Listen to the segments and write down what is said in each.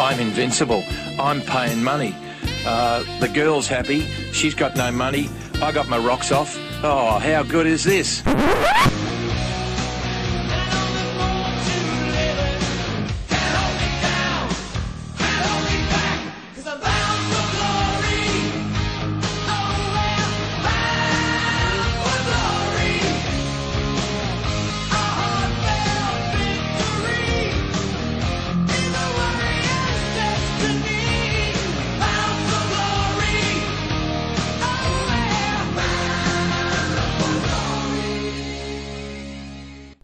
I'm invincible. I'm paying money. The girl's happy. She's got no money. I got my rocks off. Oh, how good is this?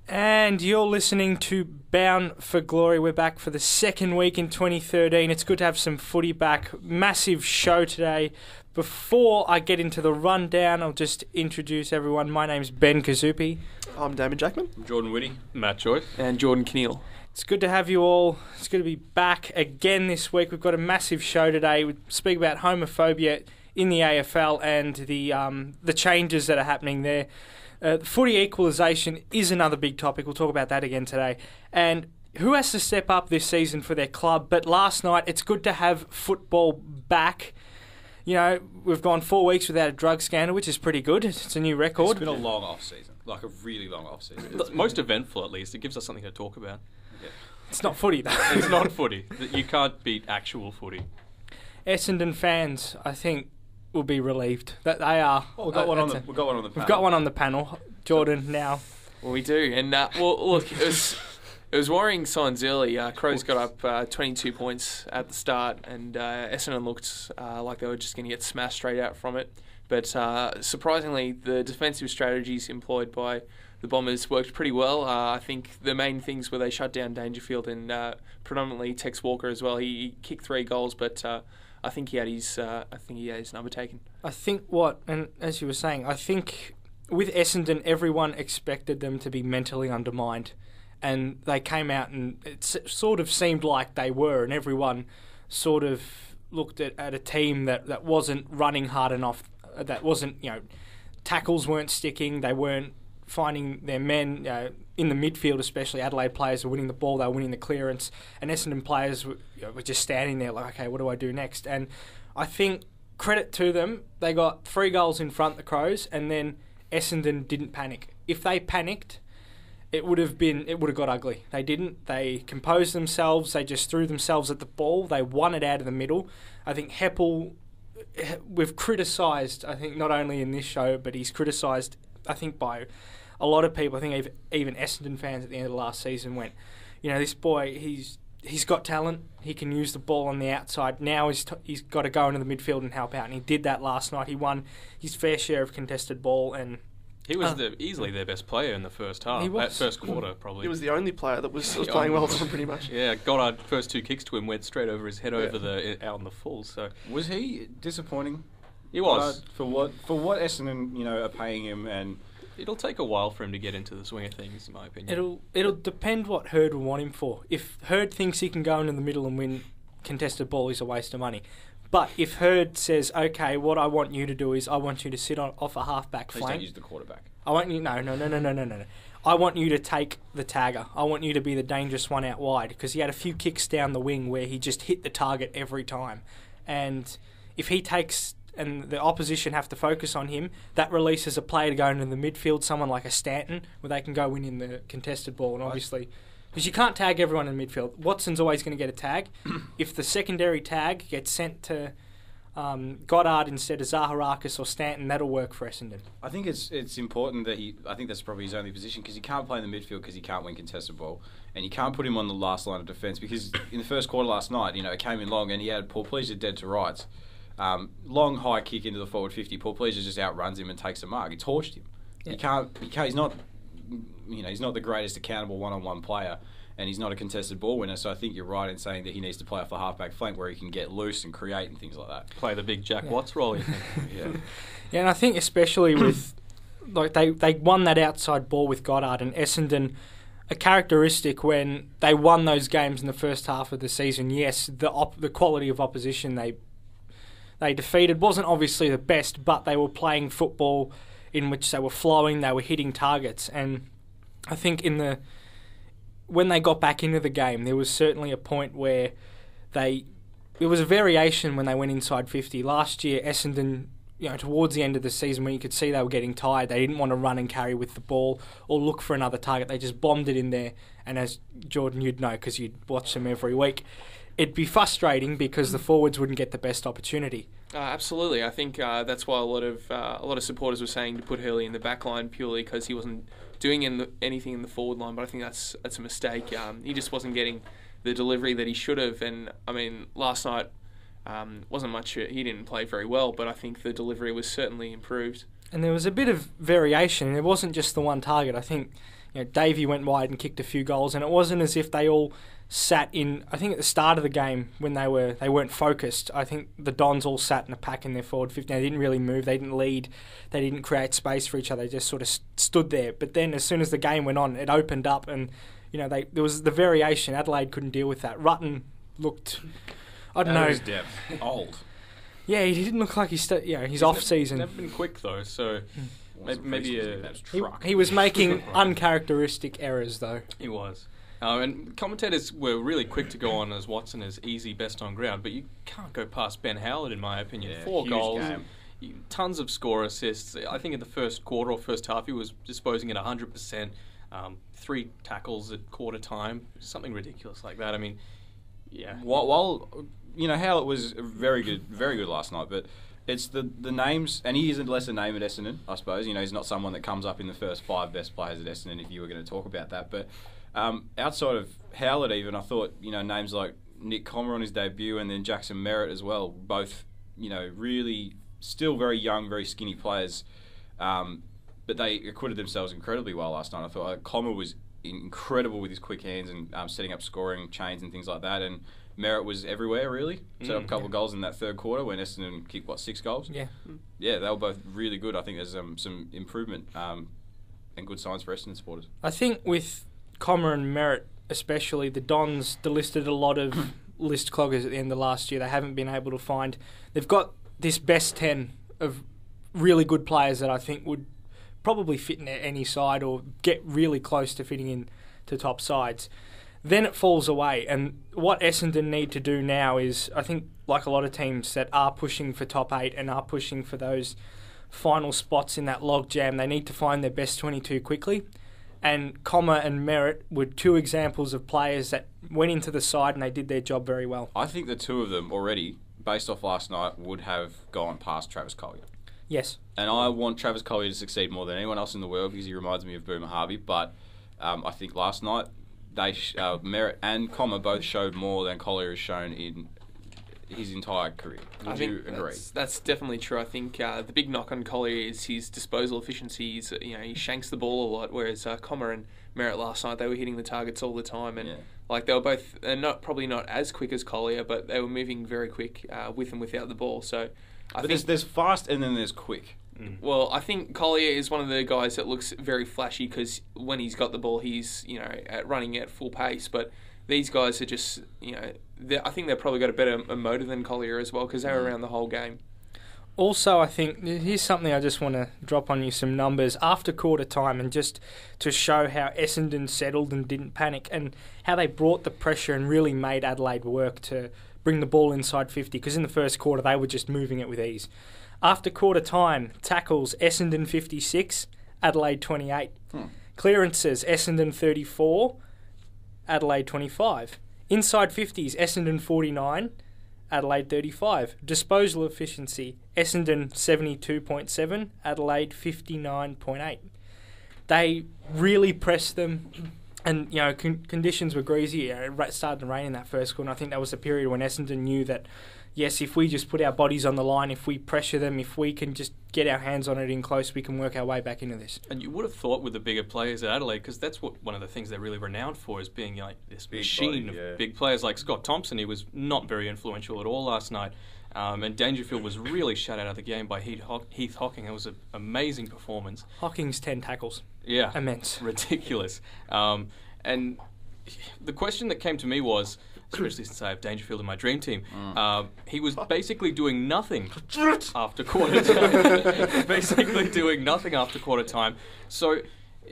And you're listening to Bound for Glory. We're back for the second week in 2013. It's good to have some footy back. Massive show today. Before I get into the rundown, I'll just introduce everyone. My name's Ben Kazupi. I'm Damon Jackman. I'm Jordan Whitty. Matt Joyce. And Jordan Keneal. It's good to have you all. It's good to be back again this week. We've got a massive show today. We speak about homophobia in the AFL and the changes that are happening there. Footy equalisation is another big topic. We'll talk about that again today. And who has to step up this season for their club? But last night, it's good to have football back. You know, we've gone 4 weeks without a drug scandal, which is pretty good. It's a new record. It's been a long off-season, like a really long off-season. It's most eventful, at least. It gives us something to talk about. Yeah. It's not footy, though. It's not footy. You can't beat actual footy. Essendon fans, I think, will be relieved that they are. Well, we've got one on the panel. We've got one on the panel. Jordan, now. Well, we do. And, look, it was worrying signs early. Crows got up 22 points at the start, and Essendon looked like they were just going to get smashed straight out from it. But surprisingly, the defensive strategies employed by the Bombers worked pretty well. I think the main things were they shut down Dangerfield and predominantly Tex Walker as well. He kicked 3 goals, but I think he had his number taken. I think and as you were saying, I think with Essendon, everyone expected them to be mentally undermined, and they came out and it sort of seemed like they were, and everyone sort of looked at a team that wasn't running hard enough, that wasn't, tackles weren't sticking, they weren't finding their men in the midfield, especially Adelaide players were winning the ball, they were winning the clearance, and Essendon players were just standing there like, okay, what do I do next? And I think, credit to them, they got 3 goals in front, the Crows, and then Essendon didn't panic. If they panicked, it would have got ugly. They didn't. They composed themselves, they just threw themselves at the ball, they won it out of the middle. I think Heppel, we've criticised, I think not only in this show, but he's criticised, I think, by a lot of people. I think even Essendon fans at the end of the last season went, this boy, he's got talent. He can use the ball on the outside. Now he's got to go into the midfield and help out, and he did that last night. He won his fair share of contested ball, and he was easily their best player in the first half. That first quarter, probably. He was the only player that was playing well for him, pretty much. Yeah, Goddard first 2 kicks to him went straight over his head out in the full. So was he disappointing? He was for what Essendon are paying him, and it'll take a while for him to get into the swing of things, in my opinion. It'll depend what Hurd will want him for. If Hurd thinks he can go into the middle and win contested ball, he's a waste of money. But if Hurd says, okay, what I want you to do is I want you to sit off a half-back flank. Please don't use the quarterback. I want you... No. I want you to take the tagger. I want you to be the dangerous one out wide, because he had a few kicks down the wing where he just hit the target every time. And if he takes... and the opposition have to focus on him, that releases a player to go into the midfield, someone like a Stanton, where they can go win in the contested ball. And obviously, because you can't tag everyone in midfield. Watson's always going to get a tag. If the secondary tag gets sent to Goddard instead of Zaharakis or Stanton, that'll work for Essendon. I think it's important that I think that's probably his only position, because he can't play in the midfield because he can't win contested ball, and you can't put him on the last line of defence, because in the first quarter last night, it came in long and he had Paul Pleasure dead to rights. Long high kick into the forward 50. Paul Pleasure just outruns him and takes a mark. He torched him. Yeah. He can't. He's not. He's not the greatest accountable one-on-one player, and he's not a contested ball winner. So I think you're right in saying that he needs to play off the half-back flank where he can get loose and create and things like that. Play the big Jack Watts role, you think? Yeah, and I think especially with they won that outside ball with Goddard, and Essendon. A characteristic when they won those games in the first half of the season. Yes, the quality of opposition they defeated wasn't obviously the best, but they were playing football in which they were flowing, they were hitting targets. And I think when they got back into the game, there was certainly a point where It was a variation when they went inside 50. Last year, Essendon, towards the end of the season when you could see they were getting tired, they didn't want to run and carry with the ball or look for another target. They just bombed it in there. And as Jordan, you'd know because you'd watch them every week, it'd be frustrating because the forwards wouldn't get the best opportunity. Absolutely. I think that's why a lot of supporters were saying to put Hurley in the back line purely because he wasn't doing anything in the forward line. But I think that's a mistake. He just wasn't getting the delivery that he should have. And, I mean, last night wasn't much. He didn't play very well, but I think the delivery was certainly improved. And there was a bit of variation. It wasn't just the one target. I think Davey went wide and kicked a few goals, and it wasn't as if they all sat in. I think at the start of the game when they weren't focused. I think the Dons all sat in a pack in their forward 50. They didn't really move. They didn't lead. They didn't create space for each other. They just sort of stood there. But then as soon as the game went on, it opened up and. There was the variation. Adelaide couldn't deal with that. Rutten looked, I don't know. His depth, old. Yeah, he didn't look like he's off season. Never been quick though, so maybe he was making uncharacteristic errors though. He was. And commentators were really quick to go on as Watson is easy best on ground, but you can't go past Ben Howard in my opinion. Yeah, 4 goals, tons of score assists. I think in the first quarter or first half he was disposing at 100%. 3 tackles at quarter time, something ridiculous like that. I mean, yeah. While Howlett was very good last night, but it's the names, and he isn't less a name at Essendon, I suppose. He's not someone that comes up in the first 5 best players at Essendon if you were going to talk about that. But outside of Howlett even, I thought, names like Nick Comer on his debut and then Jackson Merritt as well, both, really still very young, very skinny players. But they acquitted themselves incredibly well last night. I thought Comer was incredible with his quick hands and setting up scoring chains and things like that. And Merritt was everywhere, really. Set up a couple of goals in that third quarter when Essendon kicked, 6 goals? Yeah. Yeah, they were both really good. I think there's some improvement and good signs for Essendon supporters. I think with Comer and Merritt especially, the Dons delisted a lot of list cloggers at the end of last year. They haven't been able to find... They've got this best 10 of really good players that I think would probably fit in any side or get really close to fitting in to top sides. Then it falls away. And what Essendon need to do now is, I think, like a lot of teams that are pushing for top 8 and are pushing for those final spots in that log jam, they need to find their best 22 quickly. And Comer and Merritt were 2 examples of players that went into the side and they did their job very well. I think the 2 of them already, based off last night, would have gone past Travis Collier. Yes. And I want Travis Collier to succeed more than anyone else in the world because he reminds me of Boomer Harvey. But I think last night, Merritt and Comer both showed more than Collier has shown in his entire career. Would you agree? That's definitely true. I think the big knock on Collier is his disposal efficiency. He shanks the ball a lot, whereas Comer and Merritt last night, they were hitting the targets all the time. And they were both probably not as quick as Collier, but they were moving very quick with and without the ball. So I think there's fast and then there's quick. Well, I think Collier is one of the guys that looks very flashy because when he's got the ball, he's running at full pace. But these guys are just I think they've probably got a better motor than Collier as well because they were around the whole game. Also, I think here's something I just want to drop on you, some numbers after quarter time, and just to show how Essendon settled and didn't panic, and how they brought the pressure and really made Adelaide work to bring the ball inside 50. Because in the first quarter they were just moving it with ease. After quarter time, tackles Essendon 56, Adelaide 28. Clearances Essendon 34, Adelaide 25. Inside 50s Essendon 49, Adelaide 35. Disposal efficiency Essendon 72.7, Adelaide 59.8. They really pressed them, and conditions were greasy. It started to rain in that first quarter. And I think that was the period when Essendon knew that, yes, if we just put our bodies on the line, if we pressure them, if we can just get our hands on it in close, we can work our way back into this. And you would have thought with the bigger players at Adelaide, because that's one of the things they're really renowned for, is being this big machine of big players like Scott Thompson. He was not very influential at all last night. And Dangerfield was really shut out of the game by Heath Hocking. It was an amazing performance. Hocking's 10 tackles. Yeah. Immense. Ridiculous. And the question that came to me was, especially since I have Dangerfield in my dream team, he was basically doing nothing after quarter time. So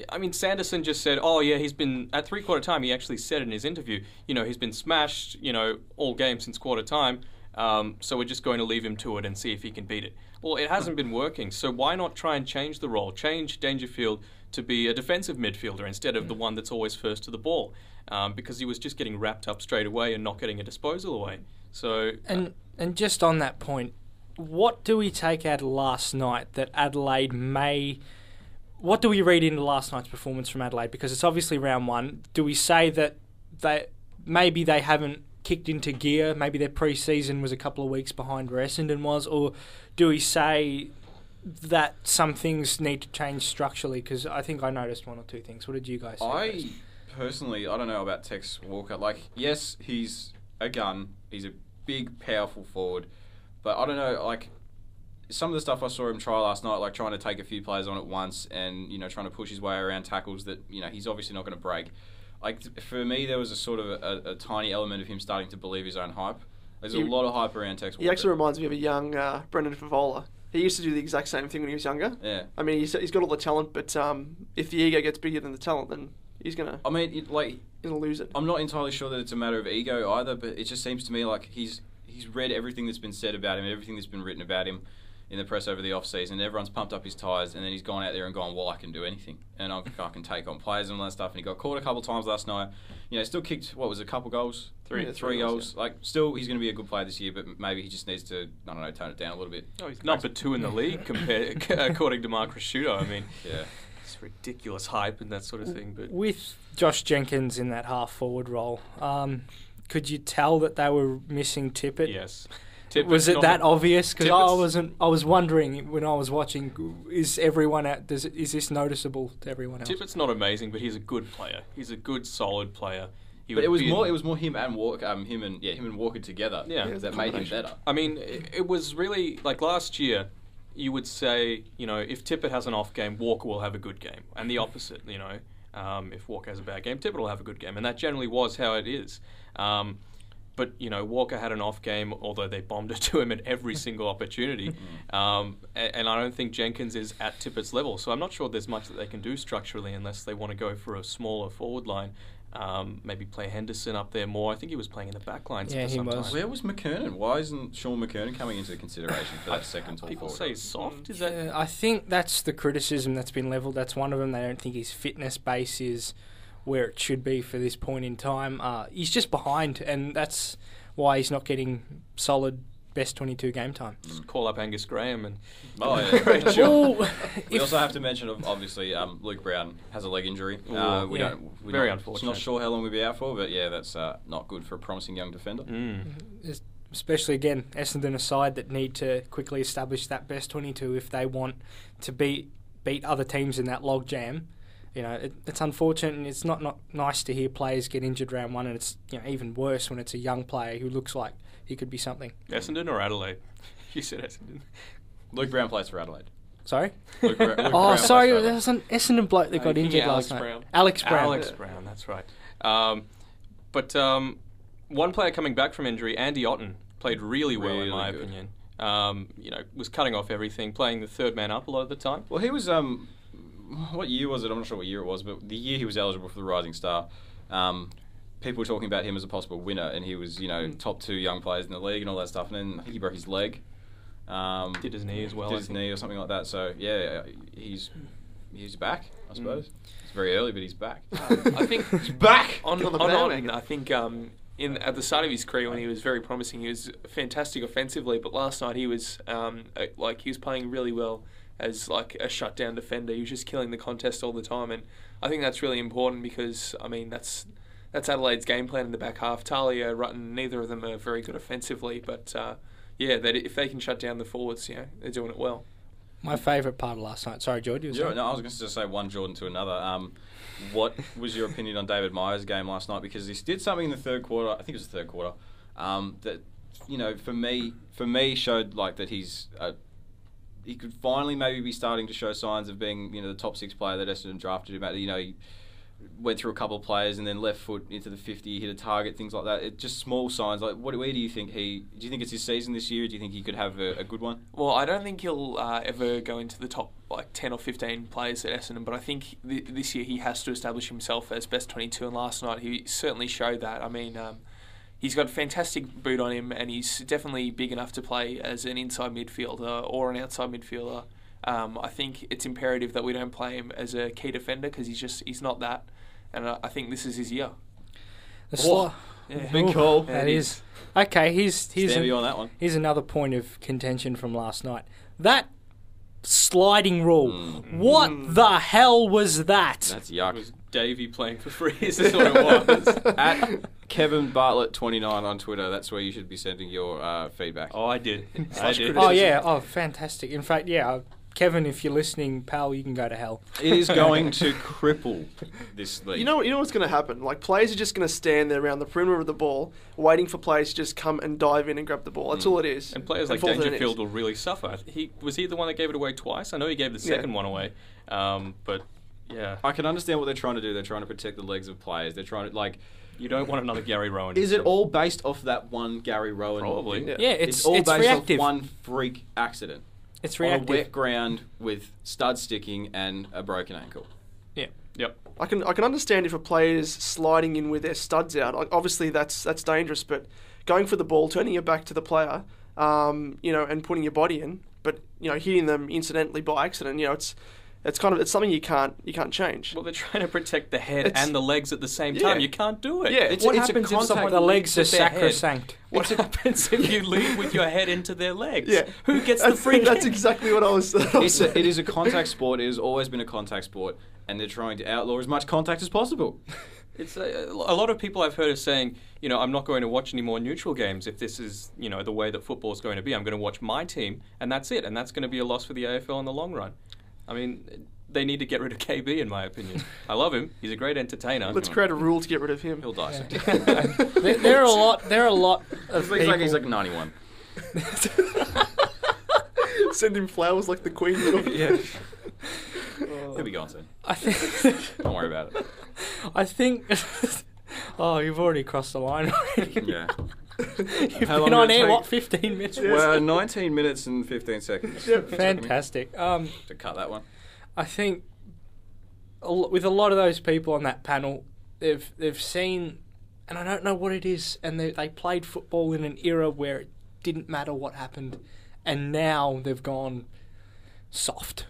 I mean, Sanderson just said, oh, yeah, he's been, at three-quarter time, he actually said in his interview, he's been smashed, all game since quarter time, so we're just going to leave him to it and see if he can beat it. Well, it hasn't been working, so why not try and change the role? Change Dangerfield to be a defensive midfielder instead of the one that's always first to the ball, because he was just getting wrapped up straight away and not getting a disposal away. So And just on that point, what do we take out of last night that Adelaide may... What do we read into last night's performance from Adelaide? Because it's obviously round one. Do we say that maybe they haven't kicked into gear, maybe their pre-season was a couple of weeks behind where Essendon was, or do we say that some things need to change structurally? Because I think I noticed one or two things. What did you guys say? Personally, I don't know about Tex Walker. Yes, he's a gun. He's a big, powerful forward. But I don't know, some of the stuff I saw him try last night, trying to take a few players on at once and, trying to push his way around tackles that, he's obviously not going to break. For me, there was a sort of a tiny element of him starting to believe his own hype. There's a lot of hype around Tex Walker. He actually reminds me of a young Brendan Favola. He used to do the exact same thing when he was younger. Yeah. I mean, he's got all the talent, but if the ego gets bigger than the talent, then he's going to... I mean, he's going to lose it. I'm not entirely sure that it's a matter of ego either, but it just seems to me like he's read everything that's been said about him, everything that's been written about him in the press over the off-season. Everyone's pumped up his tyres, and then he's gone out there and gone, well, I can do anything. And I can take on players and all that stuff. And he got caught a couple of times last night. Still kicked, a couple goals? Three goals. Yeah. Still, he's going to be a good player this year, but maybe he just needs to, tone it down a little bit. Oh, he's number 2 in the league, according to Mark Rashudo. I mean, yeah. It's ridiculous hype and that sort of thing. But with Josh Jenkins in that half-forward role, could you tell that they were missing Tippett? Yes. Was it that obvious? Because I was wondering when I was watching, is everyone out? Is this noticeable to everyone else? Tippett's not amazing, but he's a good player. He's a good, solid player. But it was more him and Walker, him and Walker together. Yeah, that made him better. I mean, it was really last year. You would say, if Tippett has an off game, Walker will have a good game, and the opposite. If Walker has a bad game, Tippett will have a good game, and that generally was how it is. But, Walker had an off game, although they bombed it to him at every single opportunity. And I don't think Jenkins is at Tippett's level. So I'm not sure there's much that they can do structurally unless they want to go for a smaller forward line. Maybe play Henderson up there more. I think he was playing in the back lines for some time. Where was McKernan? Why isn't Sean McKernan coming into consideration for that second tall People forward? say he's soft. Is that? I think that's the criticism that's been levelled. That's one of them. They don't think his fitness base is where it should be for this point in time. He's just behind, and that's why he's not getting solid best 22 game time. Just call up Angus Graham and... Oh, yeah. Great job. Well, We also have to mention, obviously, Luke Brown has a leg injury. We're Very unfortunate. Not sure how long we'll be out for, but yeah, that's not good for a promising young defender. Especially, again, Essendon a side that need to quickly establish that best 22 if they want to beat other teams in that log jam. It's unfortunate, and it's not nice to hear players get injured round one, and it's even worse when it's a young player who looks like he could be something. Essendon or Adelaide? You said Essendon. Luke Brown plays for Adelaide. Sorry? Luke Brown sorry, there was an Essendon bloke that got injured last night. Alex Brown. Alex Brown, that's right. But one player coming back from injury, Andy Otten, played really well in my opinion. Was cutting off everything, playing the third man up a lot of the time. Well, he was... what year was it? I'm not sure what year it was, but the year he was eligible for the Rising Star, people were talking about him as a possible winner, and he was, top 2 young players in the league and all that stuff, and then I think he broke his leg. Did his knee as well. Did his knee or something like that, so yeah, he's back, I suppose. It's very early, but he's back. I think he's back! On Otten, I think at the start of his career when he was very promising, he was fantastic offensively, but last night he was he was playing really well as a shutdown defender. He was just killing the contest all the time, and I think that's really important because that's Adelaide's game plan in the back half. Talia, Rutten, neither of them are very good offensively, but if they can shut down the forwards, they're doing it well. My favourite part of last night. Sorry, George. I was going to say one Jordan to another. What was your opinion on David Myers' game last night? Because he did something in the third quarter. I think it was the third quarter. That for me showed that he's. He could finally maybe be starting to show signs of being, the top 6 player that Essendon drafted him at. went through a couple of players and then left foot into the 50, hit a target, things like that. It just small signs. Like, where do you think do you think it's his season this year? Do you think he could have a good one? Well, I don't think he'll ever go into the top 10 or 15 players at Essendon, but I think this year he has to establish himself as best 22, and last night he certainly showed that. I mean, he's got a fantastic boot on him, and he's definitely big enough to play as an inside midfielder or an outside midfielder. I think it's imperative that we don't play him as a key defender because he's not that. And I think this is his year. Big call. That is. Okay, on that one. Here's another point of contention from last night. That sliding rule. What the hell was that? That's yuck. It was Davey playing for free. Is this what it was? At Kevin Bartlett 29 on Twitter. That's where you should be sending your feedback. Oh, I did. Oh, yeah. Oh, fantastic. In fact, yeah. Kevin, if you're listening, pal, you can go to hell. It is going to cripple this league. You know what's going to happen? Like, players are just going to stand there around the perimeter of the ball, waiting for players to just come and dive in and grab the ball. That's all it is. And players like Dangerfield will really suffer. Was he the one that gave it away twice? I know he gave the second one away, but yeah. I can understand what they're trying to do. They're trying to protect the legs of players. They're trying to, you don't want another Gary Rowan. Is it all based off that one Gary Rowan? Probably. Yeah, it's all based reactive. off one freak accident. It's reactive. On a wet ground with stud sticking and a broken ankle. Yeah. Yep. I can understand if a player's sliding in with their studs out. Obviously, that's dangerous. But going for the ball, turning your back to the player, and putting your body in, but hitting them incidentally by accident, it's something you can't change. Well, they're trying to protect the head and the legs at the same time. You can't do it. Yeah. What happens if someone the legs are leads with their head? sacrosanct? What happens if you lead with your head into their legs? Yeah. Who gets the free kick? That's exactly what I was It is a contact sport. It has always been a contact sport, and they're trying to outlaw as much contact as possible. It's a lot of people I've heard are saying, I'm not going to watch any more neutral games if this is, the way that football is going to be. I'm going to watch my team, and that's it. And that's going to be a loss for the AFL in the long run. I mean, they need to get rid of KB, in my opinion. I love him. He's a great entertainer. Let's create a rule to get rid of him. He'll die soon. There are a lot of It looks like he's 91. Send him flowers like the Queen. Yeah. He'll be gone soon. I think. Don't worry about it. I think. Oh, you've already crossed the line already. Yeah. You've been on air, 15 minutes? Well, 19 minutes and 15 seconds. Fantastic. To cut that one. I think with a lot of those people on that panel, they've seen, and I don't know what it is, and they played football in an era where it didn't matter what happened, and now they've gone soft.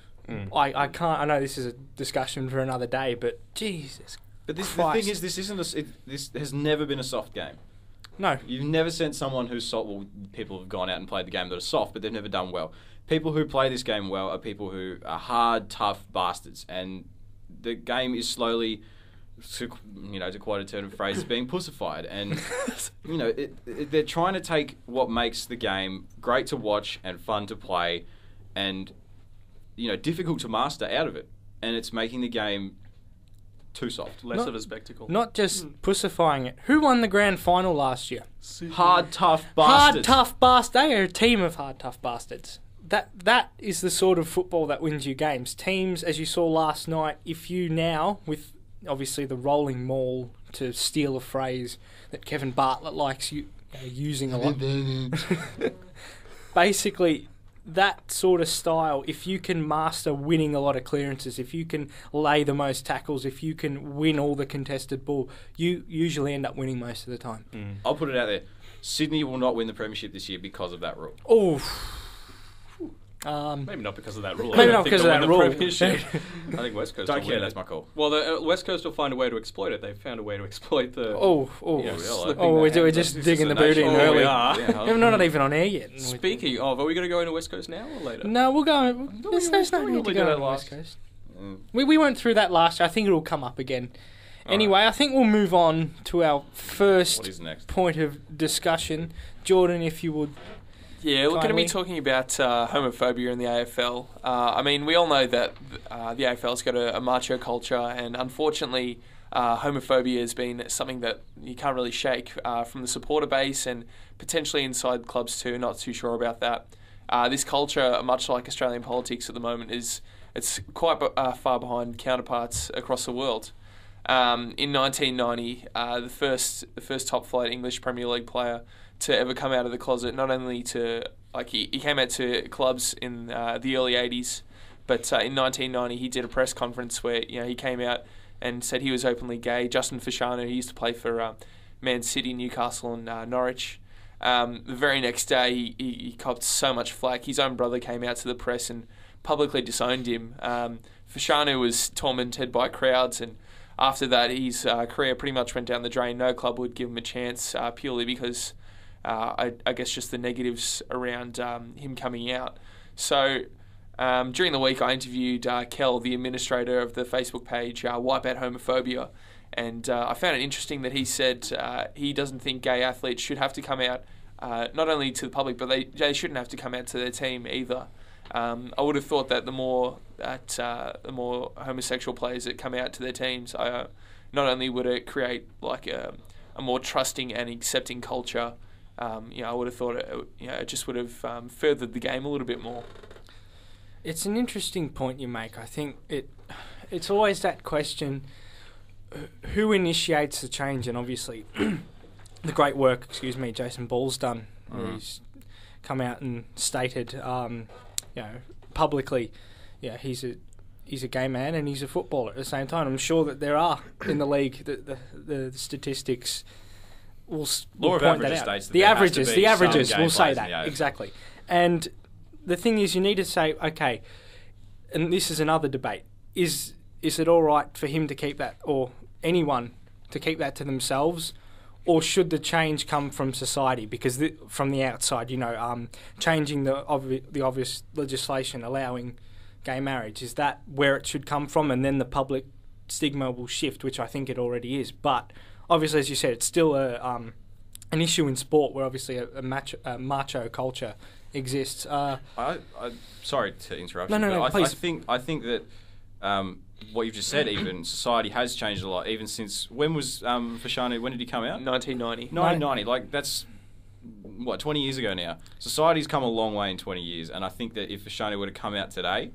I can't. I know this is a discussion for another day, but Jesus. But the Christ. thing is, this has never been a soft game. No. You've never sent someone who's soft. Well, people have gone out and played the game that are soft, but they've never done well. People who play this game well are people who are hard, tough bastards, and the game is slowly, to quote a turn of phrase, being pussified. And they're trying to take what makes the game great to watch and fun to play, and difficult to master out of it, and it's making the game too soft. Less of a spectacle. Not just pussifying it. Who won the grand final last year? Hard, tough bastards. Hard, tough bastards. They are a team of hard, tough bastards. That is the sort of football that wins you games. Teams, as you saw last night, if you now, with obviously the rolling maul, to steal a phrase that Kevin Bartlett likes using a lot, basically that sort of style, if you can master winning a lot of clearances, if you can lay the most tackles, if you can win all the contested ball, you usually end up winning most of the time. I'll put it out there. Sydney will not win the premiership this year because of that rule. Oh. Maybe not because of that rule. Maybe not because of that rule. I think West Coast. Don't care. That's my call. Well, the West Coast will find a way to exploit it. They've found a way to exploit the. We're just digging the boot in early. We are. We're not even on air yet. Speaking of, are we going to go into West Coast now or later? No, we'll go. There's no need to go to West Coast. We went through that last year. I think it'll come up again. Anyway, I think we'll move on to our first point of discussion. Jordan, if you would. Yeah, we're going to be talking about homophobia in the AFL. I mean, we all know that the AFL's got a macho culture, and unfortunately, homophobia has been something that you can't really shake from the supporter base and potentially inside clubs too. Not too sure about that. This culture, much like Australian politics at the moment, it's quite far behind counterparts across the world. In 1990, the first top flight English Premier League player to ever come out of the closet, not only to he came out to clubs in the early 80s, but in 1990 he did a press conference where he came out and said he was openly gay. Justin Fashanu, he used to play for Man City, Newcastle and Norwich. The very next day he copped so much flack. His own brother came out to the press and publicly disowned him. Fashanu was tormented by crowds, and after that his career pretty much went down the drain. No club would give him a chance purely because I guess just the negatives around him coming out. So during the week I interviewed Kel, the administrator of the Facebook page Wipe Out Homophobia, and I found it interesting that he said he doesn't think gay athletes should have to come out not only to the public, but they shouldn't have to come out to their team either. I would have thought that the more homosexual players that come out to their teams, not only would it create like a more trusting and accepting culture, I would have thought it just would have furthered the game a little bit more. It's an interesting point you make. I think it's always that question: who initiates the change? And obviously, the great work, Jason Ball's done. He's come out and stated, publicly, he's a gay man and he's a footballer at the same time. I'm sure that there are in the league the statistics will point that out. The averages will say that exactly. And the thing is, you need to say, okay, and this is another debate: is it all right for him to keep that, or anyone to keep that to themselves, or should the change come from society? Because from the outside, changing the obvious legislation allowing gay marriage, is that where it should come from? And then the public stigma will shift, which I think it already is. But obviously, as you said, it's still an issue in sport where obviously a macho culture exists. Sorry to interrupt. No, please. I think that what you've just said, even society has changed a lot. Even since when was Fashanu? When did he come out? 1990. 1990. Like that's 20 years ago now. Society's come a long way in 20 years, and I think that if Fashanu were to come out today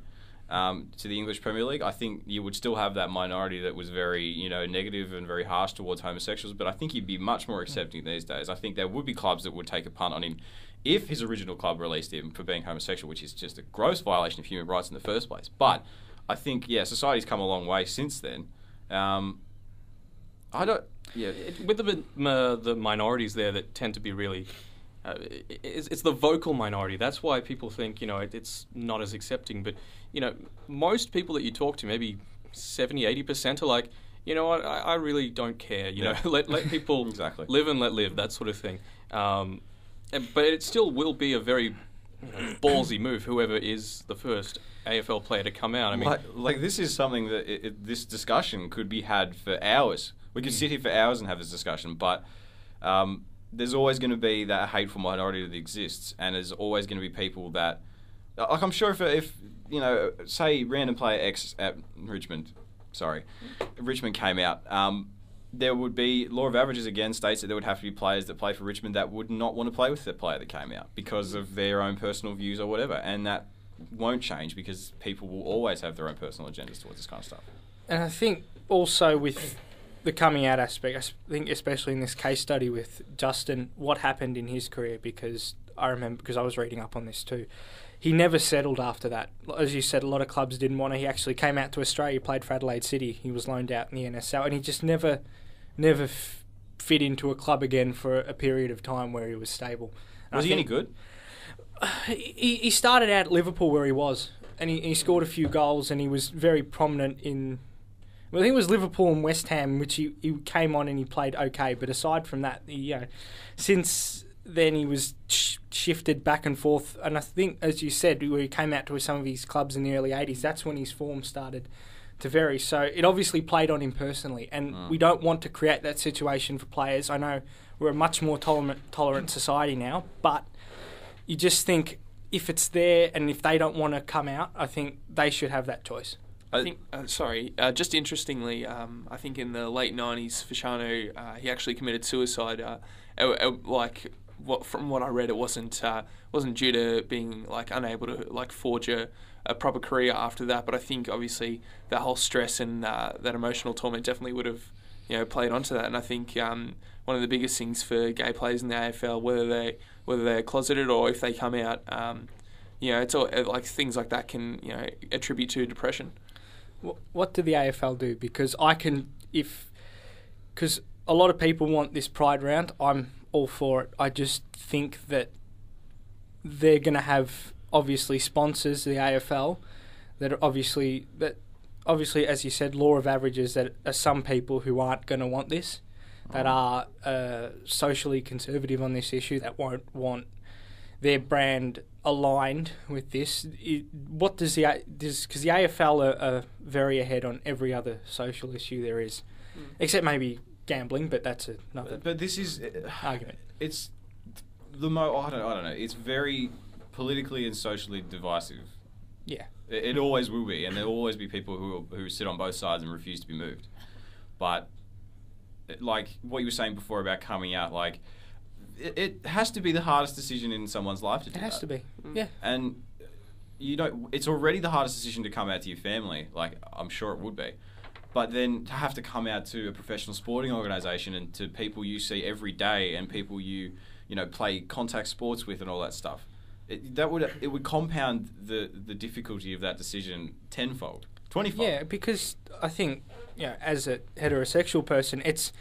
to the English Premier League, I think you would still have that minority that was very negative and very harsh towards homosexuals. But I think he'd be much more accepting these days. I think there would be clubs that would take a punt on him if his original club released him for being homosexual, which is just a gross violation of human rights in the first place. But I think, society's come a long way since then. With the minorities there that tend to be really... it's the vocal minority. That's why people think, it's not as accepting. But, most people that you talk to, maybe 70, 80% are like, you know what, I really don't care. Let people live and let live, that sort of thing. But it still will be a very ballsy move, whoever is the first AFL player to come out. I mean, like this is something that this discussion could be had for hours. We could sit here for hours and have this discussion, but there's always going to be that hateful minority that exists, and there's always going to be people that, like, I'm sure if say random player X at Richmond came out, there would be, law of averages again states that there would have to be players that play for Richmond that would not want to play with the player that came out because of their own personal views or whatever, and that won't change because people will always have their own personal agendas towards this kind of stuff. And I think also with the coming out aspect, I think especially in this case study with Justin, what happened in his career, because I remember, because I was reading up on this too, he never settled after that. As you said, a lot of clubs didn't want to. He actually came out to Australia, played for Adelaide City. He was loaned out in the NSL, and he just never fit into a club again for a period of time where he was stable. Was he any good? He started out at Liverpool where he was, and he scored a few goals, and he was very prominent in... Well, I think it was Liverpool and West Ham, which he came on and he played okay. But aside from that, since then he was shifted back and forth. And I think, as you said, where he came out to some of his clubs in the early 80s, that's when his form started to vary. So it obviously played on him personally. And we don't want to create that situation for players. I know we're a much more tolerant society now, but you just think if it's there and if they don't want to come out, I think they should have that choice. I think, just interestingly, I think in the late 90s, Fashanu, he actually committed suicide. from what I read, it wasn't due to being like unable to like forge a proper career after that. But I think obviously that whole stress and that emotional torment definitely would have played onto that. And I think one of the biggest things for gay players in the AFL, whether they're closeted or if they come out, it's all like things like that can attribute to depression. What do the AFL do? Because a lot of people want this Pride round. I'm all for it. I just think that they're going to have obviously sponsors, the AFL, that are obviously, as you said, law of averages, that are some people who aren't going to want this, that are socially conservative on this issue, that won't want their brand aligned with this. What does because the AFL are very ahead on every other social issue there is, except maybe gambling, but that's another. But this is argument. It's I don't know. It's very politically and socially divisive. Yeah, it always will be, and there'll always be people who sit on both sides and refuse to be moved. But like what you were saying before about coming out, like it has to be the hardest decision in someone's life to do. It has that. to be. Yeah, and it's already the hardest decision to come out to your family. Like I'm sure it would be. But then to have to come out to a professional sporting organisation and to people you see every day and people you play contact sports with and all that stuff, it would compound the difficulty of that decision tenfold, 20-fold. Yeah, because I think as a heterosexual person, it's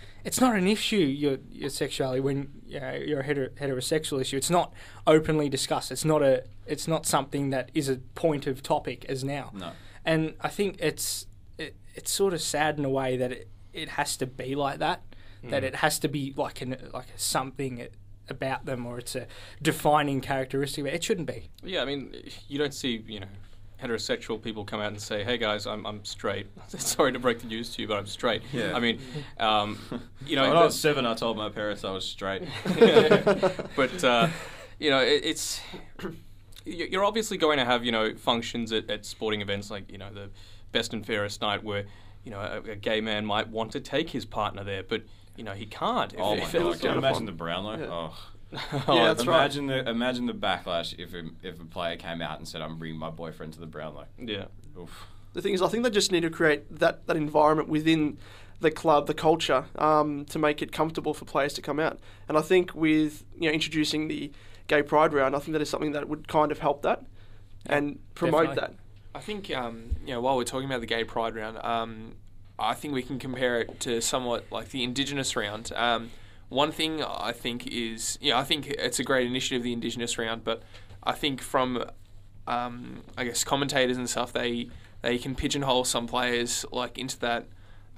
not an issue your sexuality when you're a heterosexual issue. It's not openly discussed. It's not something that is a point of topic as now. No, and I think it's sort of sad in a way that it has to be like that. That it has to be like something about them, or it's a defining characteristic. It shouldn't be. Yeah, I mean, you don't see heterosexual people come out and say, "Hey guys, I'm straight." Sorry to break the news to you, but I'm straight. Yeah. I mean, when I was 7, I told my parents I was straight. But it's you're obviously going to have functions at sporting events like the Best and Fairest night where a gay man might want to take his partner there, but he can't. Oh my God! Can you imagine the Brownlow? Yeah. Oh. Yeah, that's right. Imagine the backlash if a player came out and said, "I'm bringing my boyfriend to the Brownlow." Yeah. Oof. The thing is, I think they just need to create that environment within the club, the culture, to make it comfortable for players to come out. And I think with introducing the Gay Pride round, I think that is something that would kind of help that and promote definitely. that. I think while we're talking about the Gay Pride round, I think we can compare it to somewhat like the Indigenous round. One thing I think is, I think it's a great initiative, the Indigenous round, but I think from, commentators and stuff, they can pigeonhole some players like into that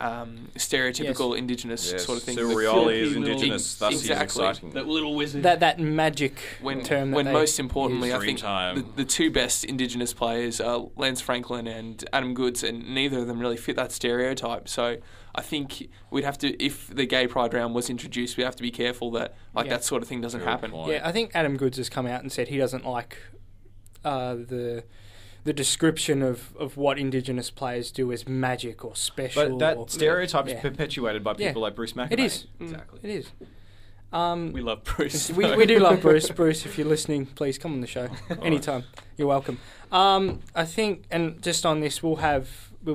stereotypical Indigenous sort of thing. So Rioli is Indigenous, thus exactly. he's exciting. That little wizard. That magic term. When most importantly, I think time. the two best Indigenous players are Lance Franklin and Adam Goodes, and neither of them really fit that stereotype. So I think we'd have to, if the Gay Pride round was introduced, we'd have to be careful that that sort of thing doesn't happen. Yeah, I think Adam Goodes has come out and said he doesn't like the description of what Indigenous players do as magic or special. But that stereotype is perpetuated by people like Bruce McAnany. It is. Exactly. It is. We love Bruce. We do love Bruce. Bruce, if you're listening, please come on the show anytime. You're welcome. I think, and just on this, we'll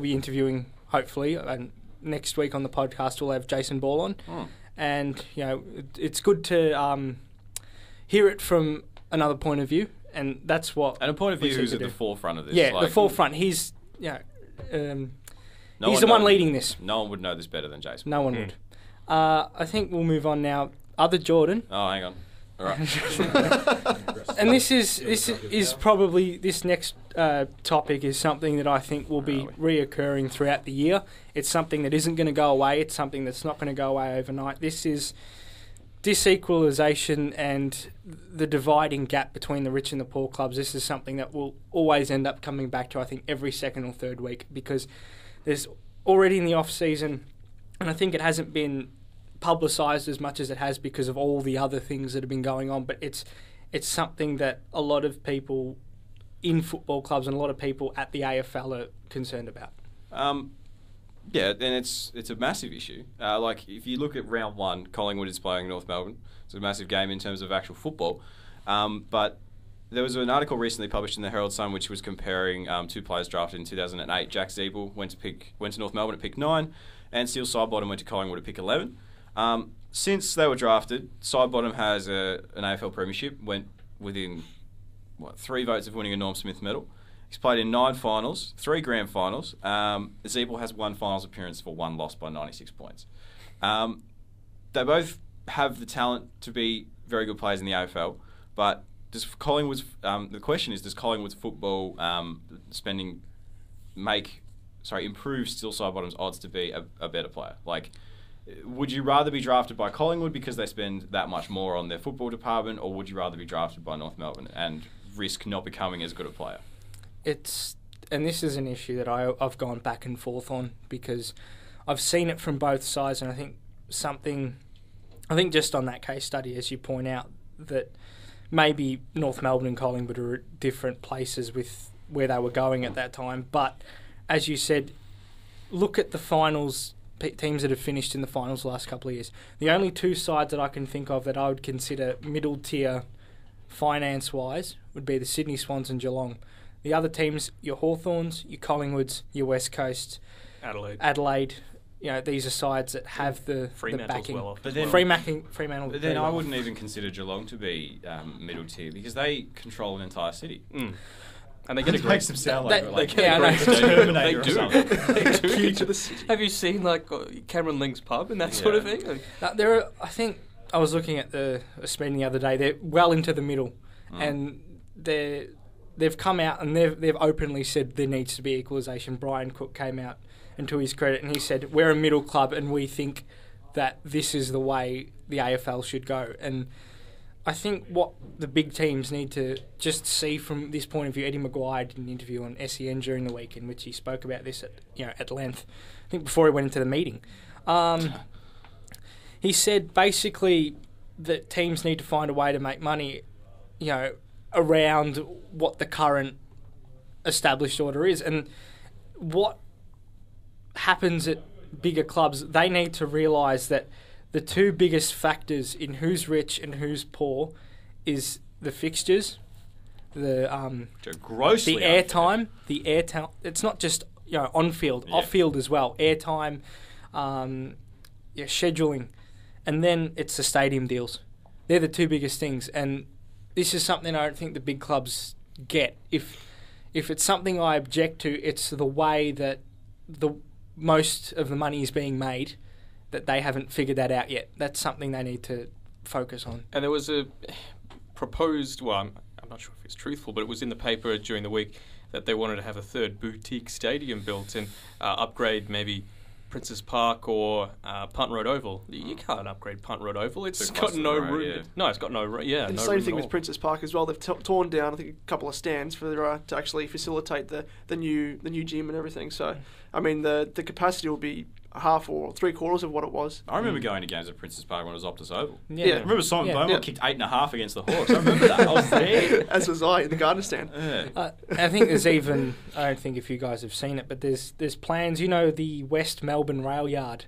be interviewing, hopefully, and next week on the podcast we'll have Jason Ball on. And it's good to hear it from another point of view. And that's what. And a point of view who's at the forefront of this. Yeah, the forefront. He's he's the one leading this. No one would know this better than Jason. No one would. I think we'll move on now. Other Jordan. Oh, hang on. All right. And this is probably this next topic is something that I think will be reoccurring throughout the year. It's something that isn't going to go away. It's something that's not going to go away overnight. This is disequalisation and the dividing gap between the rich and the poor clubs. This is something that will always end up coming back to, I think, every second or third week, because there's already in the off-season, and I think it hasn't been publicised as much as it has because of all the other things that have been going on, but it's something that a lot of people in football clubs and a lot of people at the AFL are concerned about. Yeah, and it's a massive issue. Like, if you look at round one, Collingwood is playing North Melbourne. It's a massive game in terms of actual football. But there was an article recently published in the Herald Sun which was comparing two players drafted in 2008. Jack Zeeble went to North Melbourne at pick 9, and Steele Sidebottom went to Collingwood at pick 11. Since they were drafted, Sidebottom has an AFL premiership, went within 3 votes of winning a Norm Smith medal. He's played in 9 finals, 3 grand finals. Zeeble has 1 finals appearance for 1 loss by 96 points. They both have the talent to be very good players in the AFL, but does Collingwood's the question is, does Collingwood's football spending improve Steele Sidebottom's odds to be a better player? Like, would you rather be drafted by Collingwood because they spend that much more on their football department, or would you rather be drafted by North Melbourne and risk not becoming as good a player? And this is an issue that I've gone back and forth on, because I've seen it from both sides, and I think just on that case study, as you point out, that maybe North Melbourne and Collingwood are at different places with where they were going at that time. But as you said, look at the finals, teams that have finished in the finals the last couple of years. The only 2 sides that I can think of that I would consider middle tier finance-wise would be the Sydney Swans and Geelong. The other teams, your Hawthorns, your Collingwoods, your West Coast, Adelaide. You know, these are sides that have the backing. Well off. But then, Fremantle. But then I wouldn't even consider Geelong to be middle tier, because they control an entire city. And they get a great... makes them sound like they do. Key to the city. Have you seen like Cameron Link's pub and that sort of thing? I think I was looking at a meeting the other day. They're well into the middle, and they've come out and they've openly said there needs to be equalisation. Brian Cook came out, and to his credit, and he said, we're a middle club and we think that this is the way the AFL should go. And I think what the big teams need to just see from this point of view, Eddie Maguire did an interview on SEN during the week in which he spoke about this at length, I think before he went into the meeting. He said basically that teams need to find a way to make money, around what the current established order is. And what happens at bigger clubs, they need to realise that the 2 biggest factors in who's rich and who's poor is the fixtures, the airtime, It's not just on field, off field as well. Airtime, scheduling, and then it's the stadium deals. They're the 2 biggest things, and this is something I don't think the big clubs get. If it's something I object to, it's the way that most of the money is being made, that they haven't figured that out yet. That's something they need to focus on. And there was a proposed, I'm not sure if it's truthful, but it was in the paper during the week that they wanted to have a 3rd boutique stadium built and upgrade maybe Princes Park or Punt Road Oval. You can't upgrade Punt Road Oval. It's got no room. Yeah. No, it's got no room. Yeah, and no the same room thing at with all. Princes Park as well. They've torn down, I think, a couple of stands for to actually facilitate the new gym and everything. So, I mean, the capacity will be half or 3/4 of what it was. I remember going to games at Princes Park when it was Optus Oval. Yeah. I remember Simon Beaumont kicked 8.5 against the Hawks. I remember that. I was there. As was I in the garden stand. Yeah. I think there's even, I don't think if you guys have seen it, but there's plans, the West Melbourne rail yard.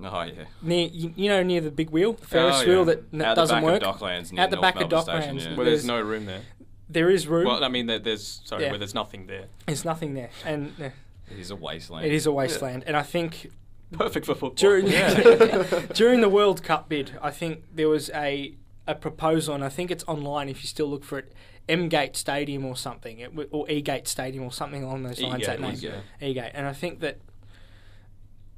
Oh, yeah. Near the big wheel, Ferris wheel that doesn't work. At the back of Docklands. Where there's no room there. There is room. Well, I mean, where there's nothing there. There's nothing there. And it is a wasteland. It is a wasteland. And I think... Perfect for football. During the World Cup bid, I think there was a proposal, and I think it's online if you still look for it, M-Gate Stadium or something, or E-Gate Stadium or something along those lines. E-Gate. And I think that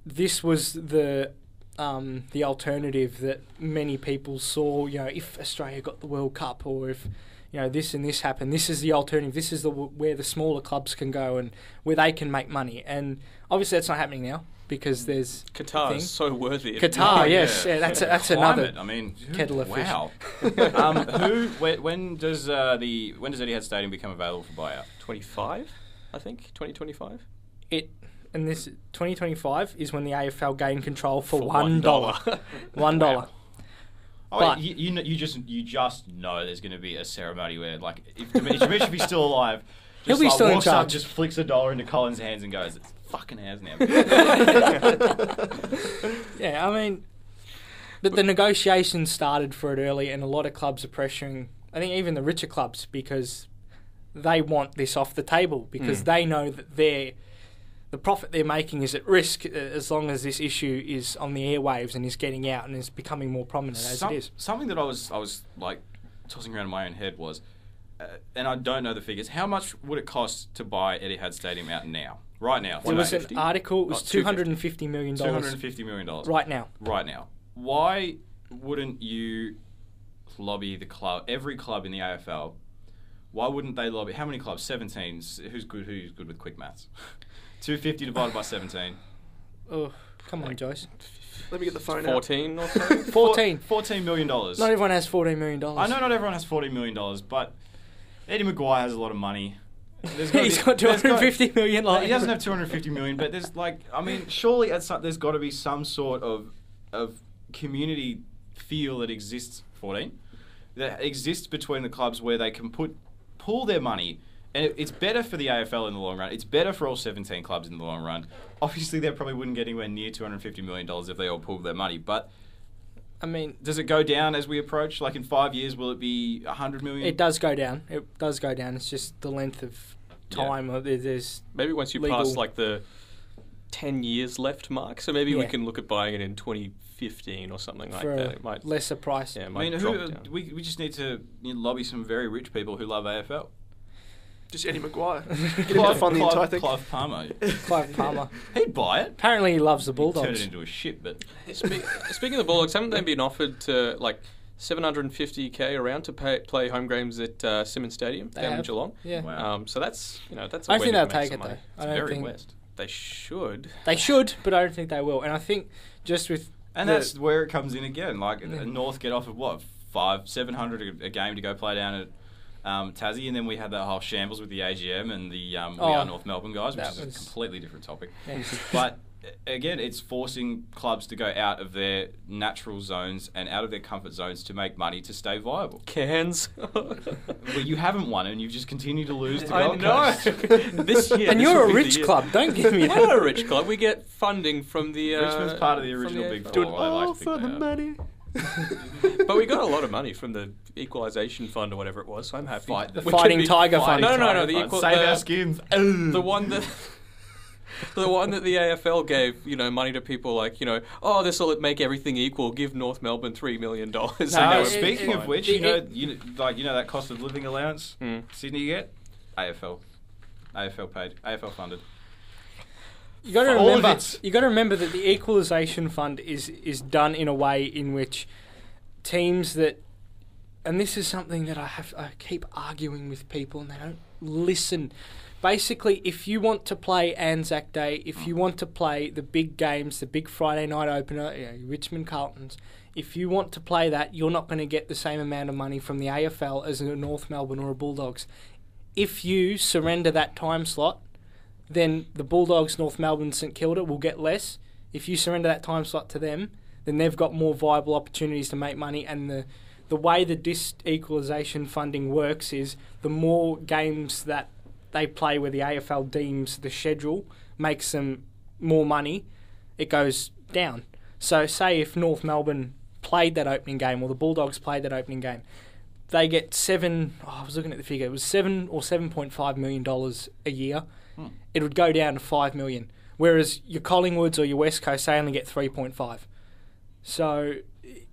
this was the alternative that many people saw, if Australia got the World Cup, or if this and this happened, this is the alternative, this is where the smaller clubs can go and where they can make money. And obviously that's not happening now, because there's Qatar is so worthy. Qatar, yes, yeah, that's another kettle of fish. Wow. When does Etihad Stadium become available for buyout? 25, I think. 2025. And this 2025 is when the AFL gain control for $1. $1. Wow. But you just know there's going to be a ceremony where, if Dimitri be still alive, he'll be still in walks up, charge. just flicks $1 into Colin's hands and goes, "It's fucking hands now. Yeah, I mean, the negotiations started for it early, and a lot of clubs are pressuring, I think even the richer clubs, because they want this off the table, because they know that the profit they're making is at risk as long as this issue is on the airwaves and is getting out and is becoming more prominent as it is. Something that I was like tossing around in my own head was, and I don't know the figures, how much would it cost to buy Etihad Stadium out now? Right now. There was an article, it was $250 million. $250 million. Right now. Right now. Why wouldn't you lobby the club, every club in the AFL, why wouldn't they lobby, how many clubs? 17. Who's good with quick maths? 250 divided by 17. Oh, come on, Joyce. Let me get the phone 14 or something? 14. $14 million. Not everyone has $14 million. I know not everyone has $14 million, but Eddie Maguire has a lot of money. He's got 250 million. He doesn't have 250 million, but there's surely there's got to be some sort of community feel that exists. 14 that exists between the clubs where they can pool their money, and it's better for the AFL in the long run. It's better for all 17 clubs in the long run. Obviously, they probably wouldn't get anywhere near $250 million if they all pooled their money, but. I mean, does it go down as we approach? Like in 5 years, will it be $100 million? It does go down. It does go down. It's just the length of time. Yeah. There's maybe once you pass like the 10 years left mark, so maybe we can look at buying it in 2015 or something like that. It might lesser price. Yeah, it might drop down. We just need to lobby some very rich people who love AFL. Just Eddie Maguire. Get him to fund the entire thing. Clive Palmer. Clive Palmer. He'd buy it. Apparently he loves the Bulldogs. Turn it into a shit, but... Speaking of the Bulldogs, haven't they been offered to, like, $750K around to play home games at Simmons Stadium down in Geelong? Yeah. Wow. So that's, that's I don't think they'll take it, though. I don't think... West. They should. They should, but I don't think they will. And I think just with... And that's where it comes in again. Like, North get offered, what, $700 a game to go play down at... Tassie, and then we had that whole shambles with the AGM and the We Are North Melbourne guys, which is a completely different topic. Yeah. But again, it's forcing clubs to go out of their natural zones and out of their comfort zones to make money to stay viable. Cairns. Well, you haven't won, and you've just continued to lose to Gold Coast. This year. And you're a rich club. Don't give me that. We're not a rich club. We get funding from the... Richmond's part of the original Big Four. All for the money. But we got a lot of money from the Equalisation Fund or whatever it was, so I'm happy. The Fighting Tiger Fund. No. Save our skins. The one that the AFL gave, money to people like, this will make everything equal. Give North Melbourne $3 million. Speaking of which, that cost of living allowance Sydney get AFL paid, AFL funded. You got to remember that the Equalisation Fund is done in a way in which teams that, and this is something that I keep arguing with people and they don't listen. Basically, if you want to play Anzac Day, if you want to play the big games, the big Friday night opener, Richmond Carltons, if you want to play that, you're not going to get the same amount of money from the AFL as a North Melbourne or a Bulldogs. If you surrender that time slot, then the Bulldogs, North Melbourne, St Kilda will get less. If you surrender that time slot to them, then they've got more viable opportunities to make money. And the way the equalisation funding works is the more games that they play where the AFL deems the schedule makes them more money, it goes down. So say if North Melbourne played that opening game or the Bulldogs played that opening game, they get I was looking at the figure, it was $7 or $7.5 million a year. It would go down to $5 million. Whereas your Collingwoods or your West Coast, they only get 3.5. So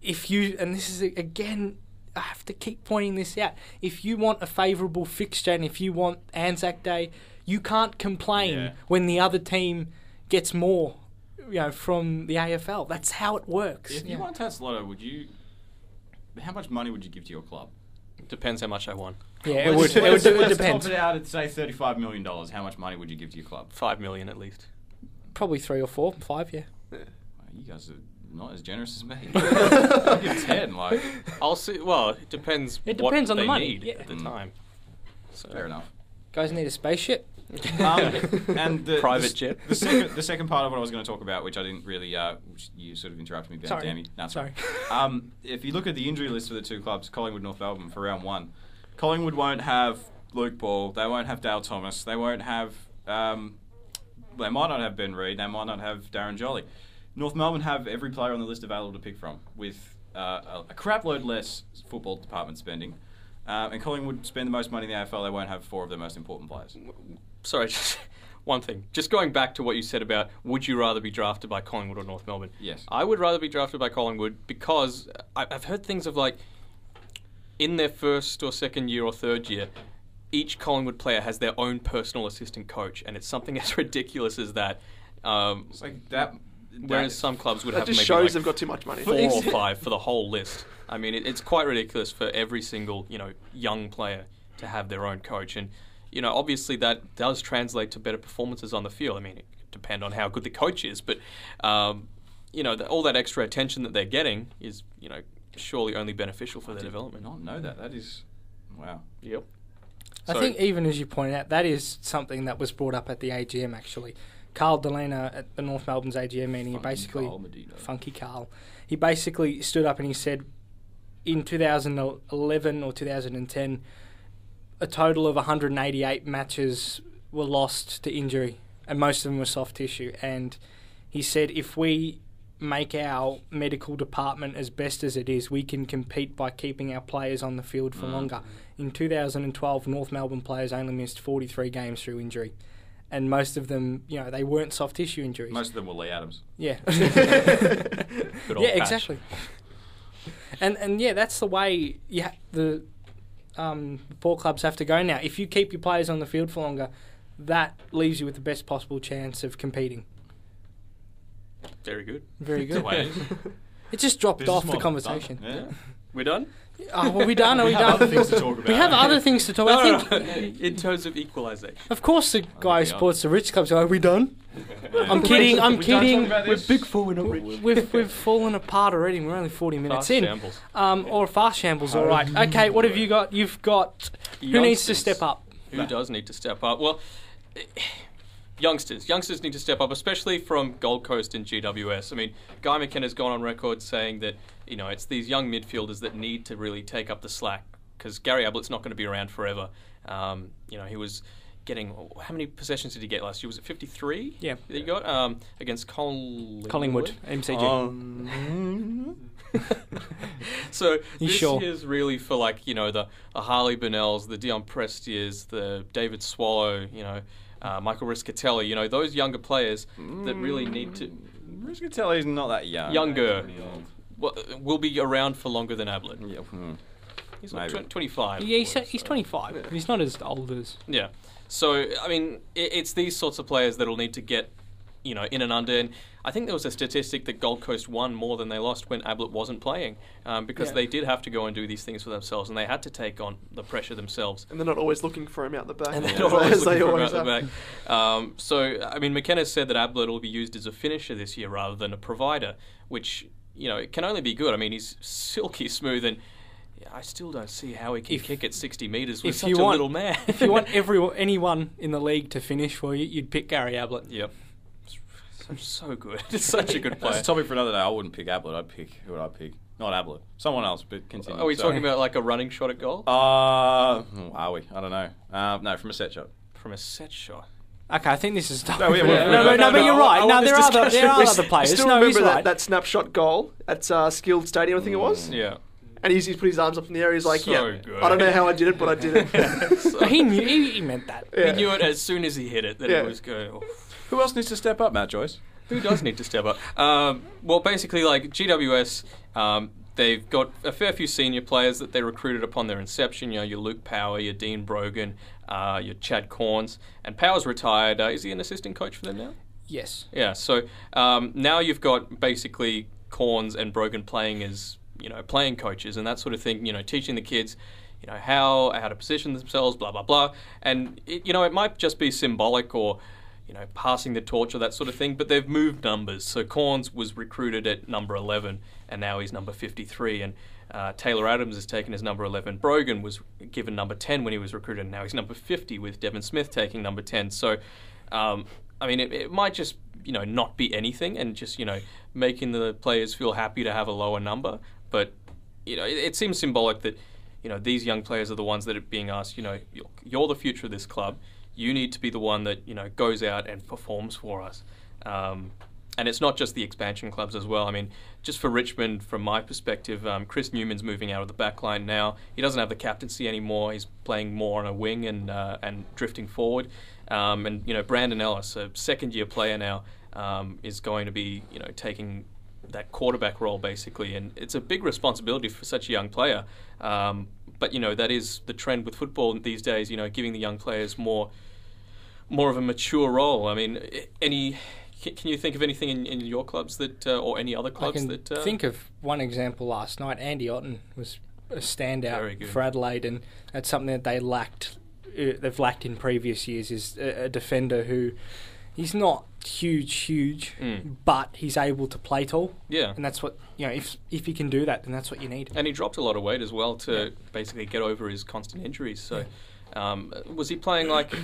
if you, and this is again, I have to keep pointing this out, if you want a favourable fixture and if you want Anzac Day, you can't complain when the other team gets more, from the AFL. That's how it works. If you won Taslotto, how much money would you give to your club? Depends how much I won. Yeah, it would depend. Let's top it out at, say, $35 million. How much money would you give to your club? $5 million at least. Probably 3 or 4, 5, yeah. Well, you guys are not as generous as me. I'll give 10, I'll see. Well, it depends. It depends on the money need at the time. So. Fair enough. Guys need a spaceship. And private jet. The second part of what I was going to talk about, which I didn't really, which you sort of interrupted me about, sorry. Dammy. No, sorry. If you look at the injury list for the two clubs, Collingwood, North Melbourne, for round 1, Collingwood won't have Luke Ball. They won't have Dale Thomas. They won't have They might not have Ben Reid. They might not have Darren Jolly. North Melbourne have every player on the list available to pick from, with a crapload less football department spending. And Collingwood spend the most money in the AFL. They won't have 4 of their most important players. Sorry, just one thing. Just going back to what you said about would you rather be drafted by Collingwood or North Melbourne? Yes. I would rather be drafted by Collingwood because I've heard things of like in their first or second year or third year, each Collingwood player has their own personal assistant coach, and it's something as ridiculous as that. It's like that. Whereas some clubs would have just maybe shows like they've got too much money. 4 or 5 for the whole list. I mean, it's quite ridiculous for every single young player to have their own coach, and obviously that does translate to better performances on the field. I mean, it could depend on how good the coach is, but all that extra attention that they're getting is surely only beneficial for their development. I did not know that. That is, wow. Yep. I think even as you pointed out, that is something that was brought up at the AGM actually. Carl Delena at the North Melbourne's AGM meeting, Funky Carl, he basically stood up and he said in 2011 or 2010, a total of 188 matches were lost to injury, and most of them were soft tissue. And he said if we make our medical department as best as it is, we can compete by keeping our players on the field for longer. In 2012, North Melbourne players only missed 43 games through injury. And most of them, they weren't soft tissue injuries. Most of them were Lee Adams. Yeah. Good old yeah, Patch. exactly. And that's the way the poor clubs have to go now. If you keep your players on the field for longer, that leaves you with the best possible chance of competing. Very good. Very good. That's the way it is. It just dropped Business off the model. conversation. Yeah. We're done? Oh, are we done? Are we have done? other things to talk about. We have other things to talk about. I think, In terms of equalisation. of course, the guy who we are. supports the rich clubs. Are we done? I'm kidding. I'm We don't kidding. talk about We're this. big four, we're not rich. We've fallen apart already. We're only 40 minutes Fast in. shambles. Or fast shambles. All right. Okay. What have you got? You've got who needs to Youngsters. step up? Who does need to step up? Well, youngsters need to step up, especially from Gold Coast and GWS. I mean, Guy McKenna's gone on record saying that it's these young midfielders that need to really take up the slack because Gary Ablett's not going to be around forever. He was getting how many possessions did he get last year? Was it 53? Yeah. That he got against Collingwood, MCG. So You this sure? year's really for the Harley Bennells, the Dion Prestiers, the David Swallow, Michael Riscatelli, those younger players that really need to Riscatelli's not that young. younger. He's pretty old. Will be around for longer than Ablett. Yeah. He's like Maybe. 25. Yeah, he's 25. He's not as old as. Yeah. So, I mean, it's these sorts of players that'll need to get, in and under. And I think there was a statistic that Gold Coast won more than they lost when Ablett wasn't playing because they did have to go and do these things for themselves and they had to take on the pressure themselves. And they're not always looking for him out the back. And they're as not always they looking for always him out are. the back. So, I mean, McKenna said that Ablett will be used as a finisher this year rather than a provider, which, it can only be good. I mean, he's silky smooth and I still don't see how he can kick at 60 metres with such a little man. If you want anyone in the league to finish for you, you'd pick Gary Ablett. Yep. So good. It's such a good player. That's a topic for another day. I wouldn't pick Ablett. Who would I pick? Not Ablett. Someone else, but continue. Are we Sorry. talking about like a running shot at goal? Are we? I don't know. No, from a set shot. From a set shot. Okay, I think this is. No, but you're right. No, there are other players. Still No, he's remember right. that snapshot goal at Skilled Stadium, I think it was? Yeah. And he's put his arms up in the air. He's like, So yeah, good. I don't know how I did it, but I did it. He knew. He meant that. Yeah. He knew it as soon as he hit it that Yeah. it was going. Oh. Who else needs to step up, Matt Joyce? Who does need to step up? Well, basically, like GWS, they've got a fair few senior players that they recruited upon their inception. Your Luke Power, your Dean Brogan, your Chad Corns, and Power's retired. Is he an assistant coach for them now? Yes. Yeah. So now you've got basically Corns and Brogan playing as playing coaches and that sort of thing. Teaching the kids. How to position themselves, blah blah blah, and it might just be symbolic or passing the torch or that sort of thing, but they've moved numbers. So Corns was recruited at number 11, and now he's number 53, and Taylor Adams has taken his number 11. Brogan was given number 10 when he was recruited, and now he's number 50 with Devon Smith taking number 10. So, I mean, it might just, not be anything and just, making the players feel happy to have a lower number, but, it seems symbolic that, these young players are the ones that are being asked, you're the future of this club. you need to be the one that goes out and performs for us. And it's not just the expansion clubs as well. I mean, just for Richmond, from my perspective, Chris Newman's moving out of the back line now. He doesn't have the captaincy anymore. He's playing more on a wing and drifting forward. And Brandon Ellis, a second-year player now, is going to be taking that quarterback role basically, and it's a big responsibility for such a young player. But that is the trend with football these days. Giving the young players more of a mature role. I mean, can you think of anything in your clubs that, or any other clubs I can think of one example last night. Andy Otten was a standout for Adelaide, and that's something that they lacked. They've lacked in previous years is a defender who he's not huge, but he's able to play tall. Yeah, and that's what if he can do that, then that's what you need. And he dropped a lot of weight as well to basically get over his constant injuries. So, was he playing like? I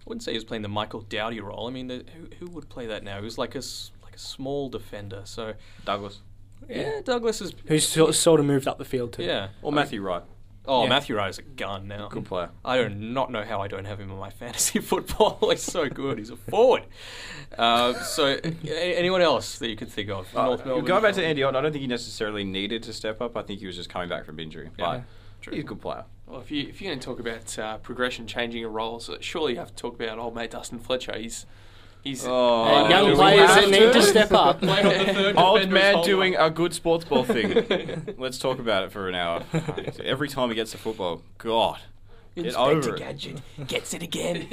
wouldn't say he was playing the Michael Dowdy role. I mean, who would play that now? He was like a small defender. So Douglas. Yeah, Douglas is... Who's sort of moved up the field too. Yeah. Or Matthew Wright. Oh, yeah. Matthew Wright is a gun now. Good player. I do not know how I don't have him in my fantasy football. He's so good. He's a forward. So, anyone else that you could think of? North Melbourne? Going back to Andy Otten, I don't think he necessarily needed to step up. I think he was just coming back from injury. Yeah. But he's a good player. Well, if you're going to talk about progression, changing of roles, surely you have to talk about old mate Dustin Fletcher. He's young players that need to step up. Old man doing a good sports ball thing. Let's talk about it for an hour. Every time he gets the football, God, get over Gadget gets it again.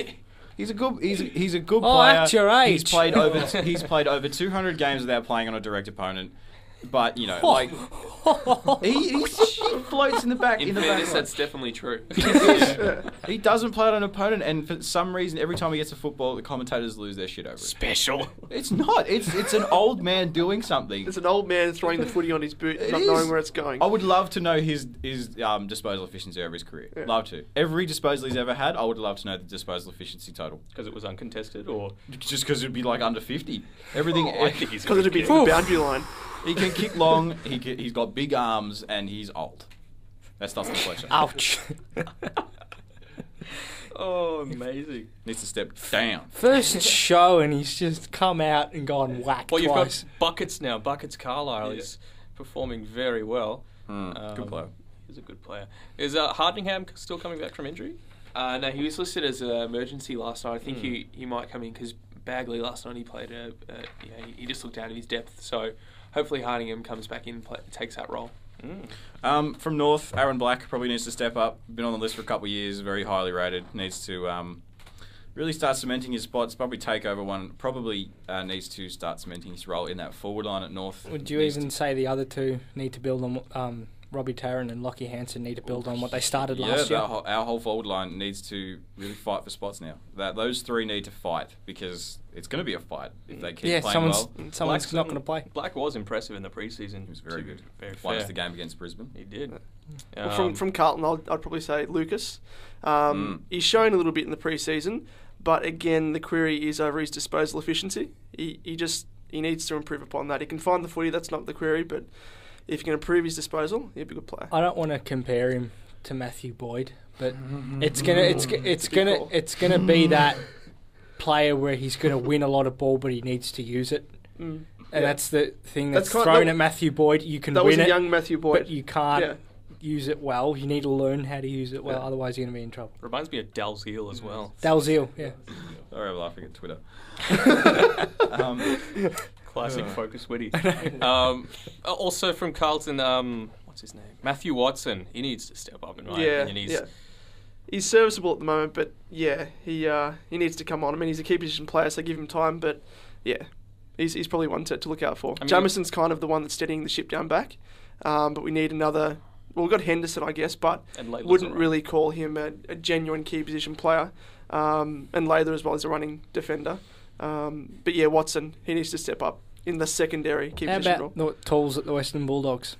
He's a good player. Oh, at your age. He's played over 200 games without playing on a direct opponent. But he floats in the back. In fairness, that's definitely true. He doesn't play on an opponent, and for some reason, every time he gets a football, the commentators lose their shit over it. Special. It's not. It's an old man doing something. It's an old man throwing the footy on his boot, not knowing where it's going. I would love to know his disposal efficiency over his career. Yeah. Love to. Every disposal he's ever had, I would love to know the disposal efficiency total. Because it was uncontested, or just because it'd be like under 50. Everything. Because it'd be the boundary line. He can kick long, he's got big arms, and he's old. That's Dustin Fletcher. Ouch. Oh, amazing. Needs to step down. First show, and he's just come out and gone whack twice. You've got Buckets now. Buckets Carlisle is performing very well. Good player. He's a good player. Is Hardingham still coming back from injury? No, he was listed as an emergency last night. I think he might come in because Bagley last night he played he just looked out of his depth. So hopefully Hardingham comes back in and takes that role. From North, Aaron Black probably needs to step up. Been on the list for a couple of years, very highly rated. Needs to really start cementing his spots. Probably take over one. Probably needs to start cementing his role in that forward line at North. Would you even say the other two need to build on Robbie Tarrant and Lockie Hansen need to build on what they started last year? Yeah, our whole forward line needs to really fight for spots now. Those three need to fight because it's going to be a fight if they keep playing well. Someone's not going to play. Black was impressive in the preseason. He was very good. Very fair. Won the game against Brisbane. He did. Well, from Carlton, I'd probably say Lucas. He's shown a little bit in the preseason, but again, the query is over his disposal efficiency. He needs to improve upon that. He can find the footy, that's not the query, but if he can improve his disposal, he'll be a good player. I don't want to compare him to Matthew Boyd, but it's gonna be that player where he's gonna win a lot of ball, but he needs to use it. And that's the thing that's thrown at Matthew Boyd. You can win it. That was a young Matthew Boyd, but you can't use it well. You need to learn how to use it well, otherwise you're gonna be in trouble. Reminds me of Dalziel as well. Dalziel, yeah. Sorry, I'm laughing at Twitter. Classic Focus Witty. Also from Carlton, what's his name? Matthew Watson. He needs to step up in my opinion. He's serviceable at the moment, but he needs to come on. I mean, he's a key position player, so give him time. But he's probably one to look out for. Jamison's kind of the one that's steadying the ship down back, but we need another. Well, we've got Henderson, I guess, but wouldn't really call him a genuine key position player. And Lather as well as a running defender. But Watson, he needs to step up in the secondary key position role. How about the tools at the Western Bulldogs?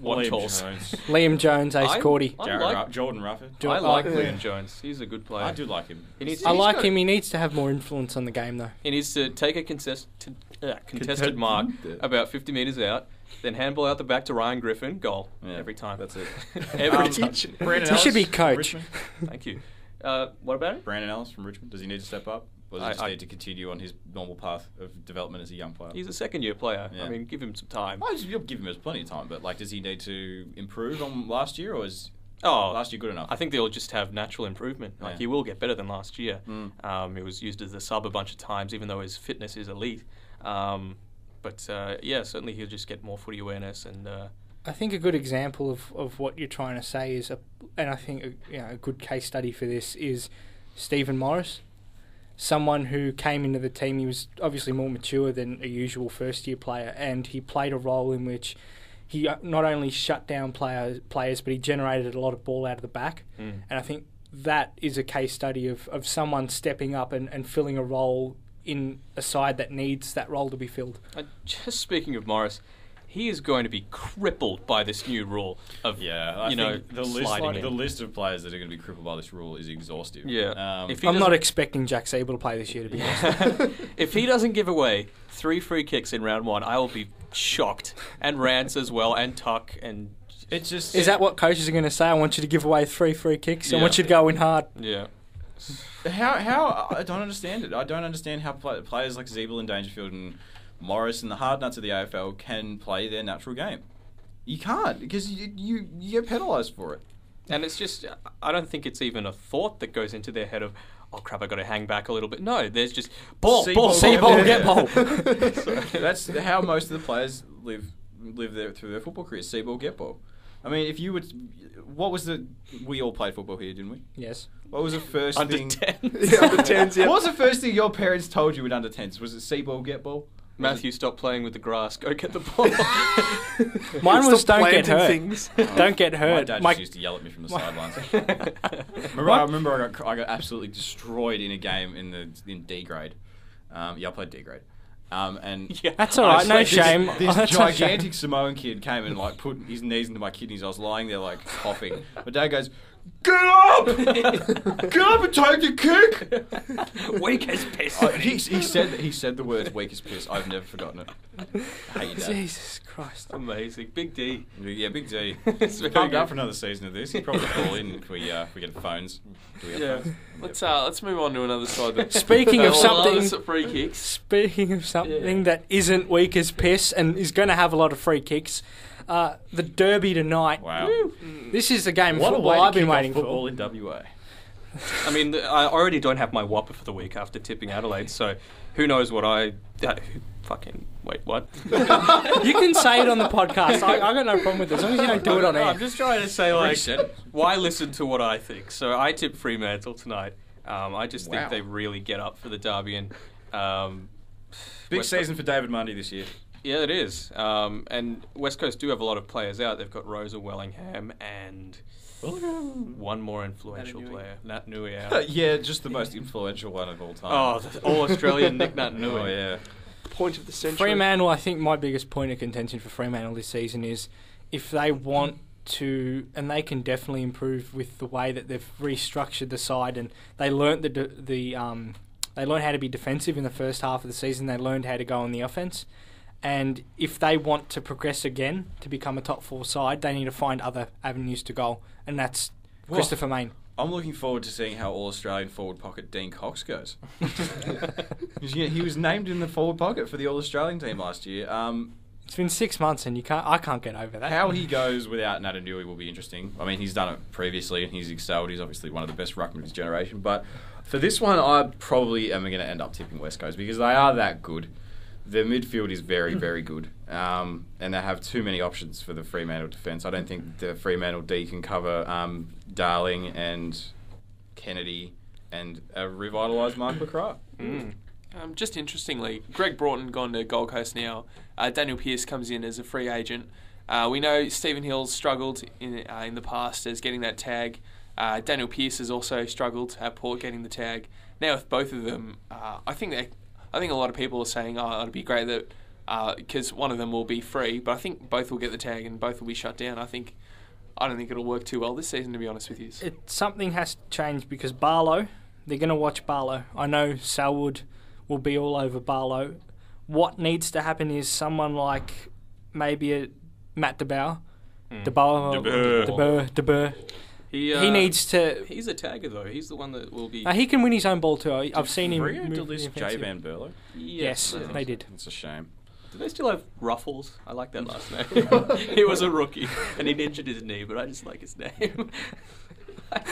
Liam Jones, Ace Cordy. Jordan Rufford. I like Liam Jones. He's a good player. I do like him. I like him. He needs to have more influence on the game, though. He needs to take a contested mark about 50 metres out, then handball out the back to Ryan Griffin, goal every time. That's it. Every time. He should be coach. Thank you. What about it? Brandon Ellis from Richmond, does he need to step up? Or does he just need to continue on his normal path of development as a young player? He's a second-year player. Yeah. I mean, give him some time. You'll give him plenty of time, but does he need to improve on last year, or is Oh, last year good enough? I think they'll just have natural improvement. Like, he will get better than last year. He was used as a sub a bunch of times, even though his fitness is elite. Certainly he'll just get more footy awareness. And I think a good example of what you're trying to say is, and I think a good case study for this is Stephen Morris, someone who came into the team. He was obviously more mature than a usual first-year player, and he played a role in which he not only shut down players, but he generated a lot of ball out of the back. And I think that is a case study of someone stepping up and filling a role in a side that needs that role to be filled. Just speaking of Morris, he is going to be crippled by this new rule of the list of players that are going to be crippled by this rule is exhaustive. Yeah, I'm not expecting Jack Siebel to play this year, to be honest. If he doesn't give away 3 free kicks in round 1, I will be shocked. And Rance as well, and Tuck, and it's just is that what coaches are going to say? I want you to give away 3 free kicks. I want you to go in hard. Yeah. How I don't understand it. I don't understand how players like Siebel and Dangerfield and Morris and the hard nuts of the AFL can play their natural game. You can't, because you get penalised for it. And it's just, I don't think it's even a thought that goes into their head of, oh crap, I got to hang back a little bit. No, there's just ball, get ball. So that's how most of the players live through their football careers. See ball, get ball. I mean, if you would, we all played football here, didn't we? Yes. What was the first under thing? 10s. Yeah, under 10s, yeah. What was the first thing your parents told you with under 10s? Was it see ball, get ball? Matthew, stop playing with the grass. Go get the ball. Mine was Stop don't get planting hurt. things. Don't get hurt. My dad just used to yell at me from the sidelines. I remember I got absolutely destroyed in a game in D grade. I played D grade. That's all right. No shame. This gigantic Samoan kid came and put his knees into my kidneys. I was lying there coughing. My dad goes, "Get up! Get up and take the kick!" Weak as piss. He said the words "weak as piss." I've never forgotten it. I hate you, Dad. Jesus Christ. Amazing. Big D. Yeah, Big D. It's very Pumped good. up for another season of this. He'd probably call in if we get phones. Do we have phones? Let's move on to another side. Speaking of something, free kicks. Speaking of something that isn't weak as piss and is going to have a lot of free kicks, the Derby tonight. Wow. This is the game of What a football way to I've been kick off waiting football for. in WA. I mean, I already don't have my whopper for the week after tipping Adelaide, so who knows what wait, what? You can say it on the podcast. I got no problem with it, as long as you don't do it on air. I'm just trying to say, why listen to what I think? So I tip Fremantle tonight. I just think they really get up for the Derby. And Big season for David Mundy this year. Yeah, it is. And West Coast do have a lot of players out. They've got Rosa Wellingham and one more influential player, Nat Nui out. Yeah, just the most influential one of all time. Oh, the all-Australian Nick Nat Nui. Oh, yeah. Point of the century. Fremantle, I think my biggest point of contention for Fremantle this season is if they want to, and they can definitely improve with the way that they've restructured the side, and they learnt they learned how to be defensive in the first half of the season. They learned how to go on the offense. And if they want to progress again to become a top 4 side, they need to find other avenues to goal, and that's Christopher Mayne. I'm looking forward to seeing how All-Australian forward pocket Dean Cox goes. He was named in the forward pocket for the All-Australian team last year. It's been 6 months, and I can't get over that. How he goes without Natanui will be interesting. I mean, he's done it previously, and he's excelled. He's obviously one of the best ruckmen of his generation. But for this one, I probably am going to end up tipping West Coast because they are that good. Their midfield is very, very good, and they have too many options for the Fremantle defence. I don't think the Fremantle D can cover Darling and Kennedy and a revitalised Mark LeCras. Just interestingly, Greg Broughton gone to Gold Coast now. Daniel Pearce comes in as a free agent. We know Stephen Hill's struggled in the past as getting that tag. Daniel Pearce has also struggled at Port getting the tag. Now with both of them, I think a lot of people are saying, it'd be great that because one of them will be free, but I think both will get the tag and both will be shut down. I don't think it'll work too well this season, to be honest with you. Something has to change because Barlow, they're going to watch Barlow. I know Selwood will be all over Barlow. What needs to happen is someone like maybe a Matt DeBoer. DeBoer. He needs to. He's a tagger though. He's the one that will be. He can win his own ball too. I've seen him. Freo move delist the Jay offensive. Van Berlo. Yes, they did. It's a shame. Do they still have Ruffles? I like that last name. He was a rookie and he'd injured his knee, but I just like his name.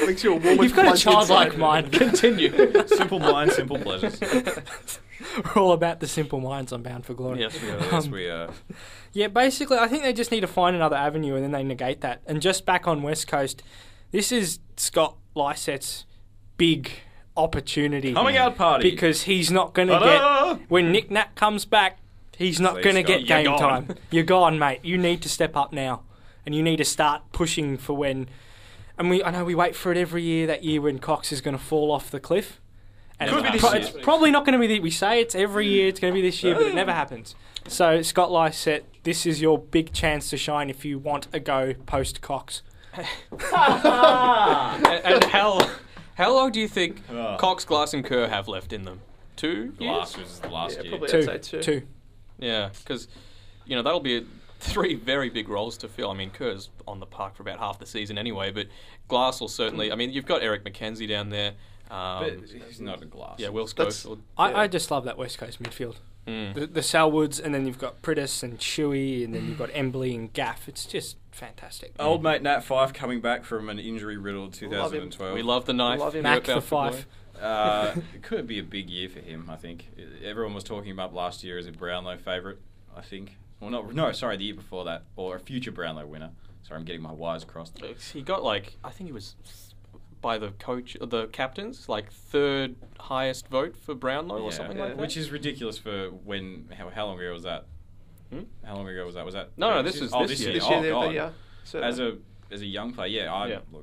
Makes you a woman. You've got a childlike mind. Continue. Simple mind, simple pleasures. We're all about the simple minds on Bound for Glory. Yes, we are. Yes, we are. Yeah, basically, I think they just need to find another avenue and then they negate that. And just back on West Coast, this is Scott Lycett's big opportunity. Coming out party. Because he's not going to get... When Nick Nat comes back, he's not going to get game time. You're gone, mate. You need to step up now. And you need to start pushing for when... And I know we wait for it every year, that year when Cox is going to fall off the cliff. And it's probably not going to be... We say it's every year, it's going to be this year, but it never happens. So, Scott Lycett, this is your big chance to shine if you want a go post-Cox. And how long do you think Cox, Glass and Kerr have left in them? 2 Glass years? was the last year. Probably I'd say 2. Yeah, because, that'll be 3 very big roles to fill. I mean, Kerr's on the park for about half the season anyway, but Glass will certainly... I mean, you've got Eric McKenzie down there. But he's not a Glass. Yeah, Will Schofield. I just love that West Coast midfield. The Selwoods, and then you've got Prittis and Shuey, and then you've got Embley and Gaff. It's just fantastic. Old mate Nat Fyfe coming back from an injury-riddled 2012. We love the knife. Love him. Mac for Fife. It could be a big year for him, I think. Everyone was talking him up last year as a Brownlow favourite, I think. Well, the year before that, or a future Brownlow winner. Sorry, I'm getting my wires crossed. He got I think he was... by the captains, 3rd highest vote for Brownlow or something like that. Which is ridiculous for how long ago was that? How long ago was that? Was that? No, this was this year. This year, God. yeah. So As a young player,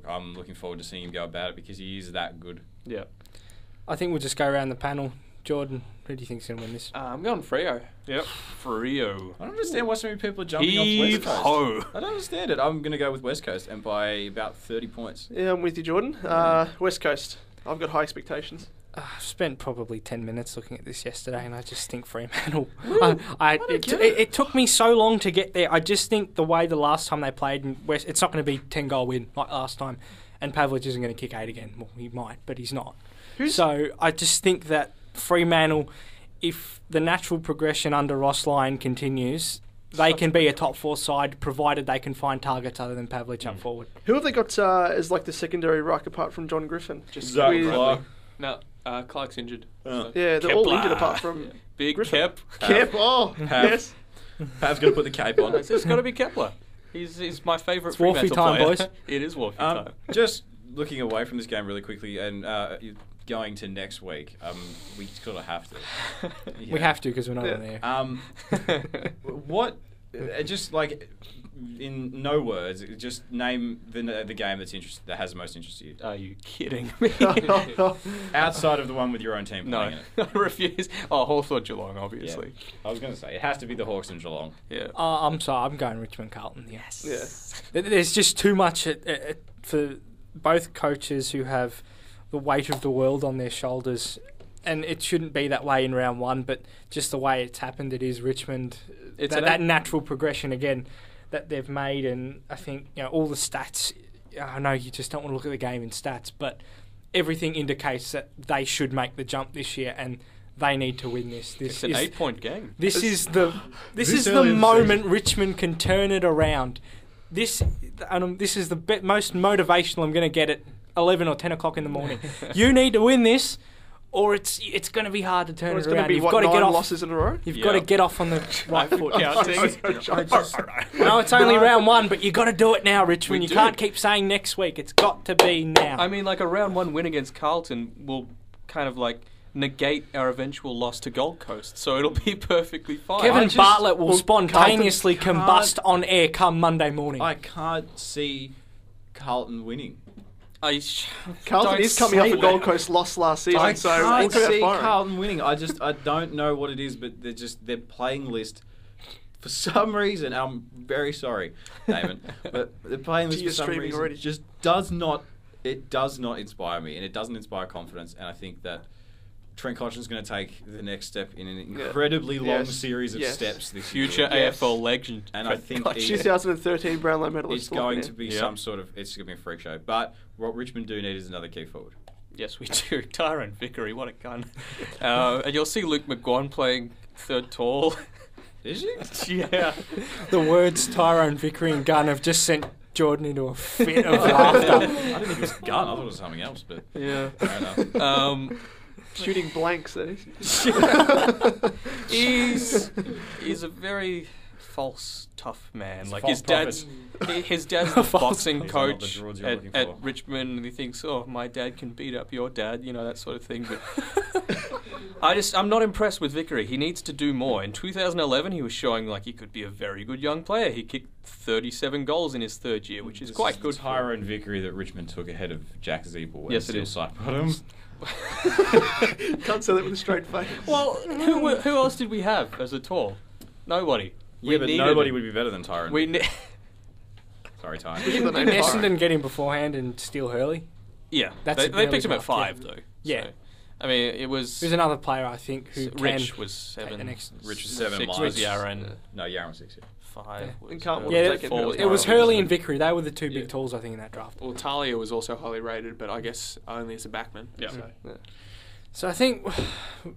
I'm looking forward to seeing him go about it because he is that good. Yeah. I think we'll just go around the panel. Jordan, who do you think's going to win this? I'm going Freo. Yep. Freo. I don't understand why so many people are jumping off West Coast. I don't understand it. I'm going to go with West Coast and by about 30 points. Yeah, I'm with you, Jordan. West Coast. I've got high expectations. I've spent probably 10 minutes looking at this yesterday, and I just think Fremantle. It took me so long to get there. I just think the way the last time they played in West, it's not going to be 10-goal win like last time, and Pavlich isn't going to kick 8 again. Well, he might, but he's not. So I just think that Fremantle, if the natural progression under Ross Lyon continues, they can be a top 4 side, provided they can find targets other than Pavlich up forward. Who have they got as the secondary ruck apart from John Griffin? Just Clark. No, Clark's injured. Yeah, they're all injured apart from Big Griffin. Kep. Yes. Pav's got to put the cape on. It's got to be Kepler. He's my favourite It's Wolfie Fremantle time, player. boys. It is Wolfie time. Just looking away from this game really quickly and going to next week, we sort of have to. Yeah. We have to because we're not on there. What? Just in no words, just name the game that has the most interest to you. Are you kidding me? Outside of the one with your own team playing in it. I refuse. Oh, Hawthorn Geelong, obviously. Yeah. I was going to say, it has to be the Hawks and Geelong. Yeah. I'm sorry, I'm going Richmond Carlton. Yes. Yeah. There's just too much for both coaches who have the weight of the world on their shoulders. And it shouldn't be that way in round 1, but just the way it's happened, it is Richmond. It's that natural progression again that they've made, and I think all the stats. I know you just don't want to look at the game in stats, but everything indicates that they should make the jump this year, and they need to win this. It's an 8-point game. This is the moment Richmond can turn it around. This is the most motivational I'm going to get at 11 or 10 o'clock in the morning. You need to win this, or it's going to be hard to turn it around. You've got to get off. Losses in a row? You've got to get off on the right foot. Counting. No, it's only round 1, but you got to do it now, Richmond. You can't keep saying next week. It's got to be now. I mean, a round 1 win against Carlton will kind of negate our eventual loss to Gold Coast, so it'll be perfectly fine. Kevin Bartlett will spontaneously combust on air come Monday morning. I can't see Carlton winning. Carlton is coming off a Gold Coast loss last season, I can't see firing. Carlton winning. I don't know what it is, but their playing list, for some reason, I'm very sorry, Damon, but the playing list for some reason just does not inspire me, and it doesn't inspire confidence, and I think that Trent Cotchin's going to take the next step in an incredibly long series of steps this future year. AFL legend. And I think 2013 Brownlow medalist. It's going to be some sort of... It's going to be a freak show. But what Richmond do need is another key forward. Yes, we do. Tyrone Vickery, what a gun. And you'll see Luke McGuan playing third tall. Is he? Yeah. The words Tyrone Vickery and gun have just sent Jordan into a fit of laughter. I didn't think it was gun. I thought it was something else, but... Yeah. Fair enough. Shooting blanks, that is. He's a very false, tough man. He's like a his false dad's the boxing He's coach not the droids you're looking at for. Richmond, and he thinks, oh, my dad can beat up your dad, you know, that sort of thing. But I'm not impressed with Vickery. He needs to do more. In 2011, he was showing like he could be a very good young player. He kicked 37 goals in his third year, which is quite good. Tyrone Vickery that Richmond took ahead of Jack Zeeble. Yes, it is. Can't say that with a straight face. Well, who else did we have as a tall? Nobody. Yeah, but nobody would be better than Tyrone. Sorry, Tyrone. Didn't Essendon get him beforehand and steal Hurley? Yeah, That's they picked him at tough, 5 yeah. though. Yeah. So, I mean, it was... There's another player, I think, who Rich can was 7. Rich was 7. 6 Lyons. was Yaron. No, Yaron was 6. Yeah. 5 was... And Carlton Yeah, taken Hurley. it was Hurley. Hurley and Vickery. They were the two big Yeah. tools, I think, in that draft. Well, Talia was also highly rated, but I guess only as a backman. Yeah. So I think,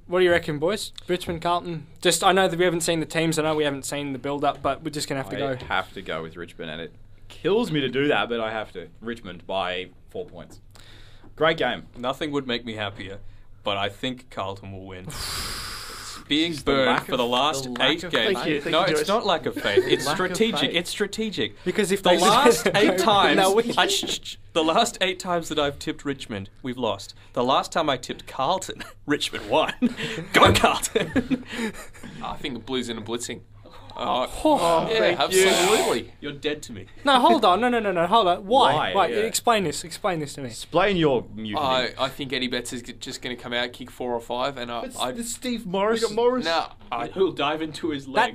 what do you reckon, boys? Richmond, Carlton? Just, I know that we haven't seen the teams. I know we haven't seen the build-up, but we're just going to have to go. I have to go with Richmond, and it kills me to do that, but I have to. Richmond by 4 points. Great game. Nothing would make me happier, but I think Carlton will win. Being the burned lack for the of- last the lack 8 of games. Thank you, No, Joyce. it's not lack of faith. It's Lack of strategic. faith. It's strategic. Because if The they last 8 times, No, we- the last 8 times that I've tipped Richmond, we've lost. The last time I tipped Carlton, Richmond won. Go Carlton! I think the Blues in a blitzing. Oh, Yeah, thank you. absolutely. You're dead to me. No, hold on. No, hold on. Why? Why? Wait, Yeah. explain this to me. Explain your mutiny. I think Eddie Betts is just going to come out, kick 4 or 5, and It's Steve Morris. We got Morris. He'll dive into his legs.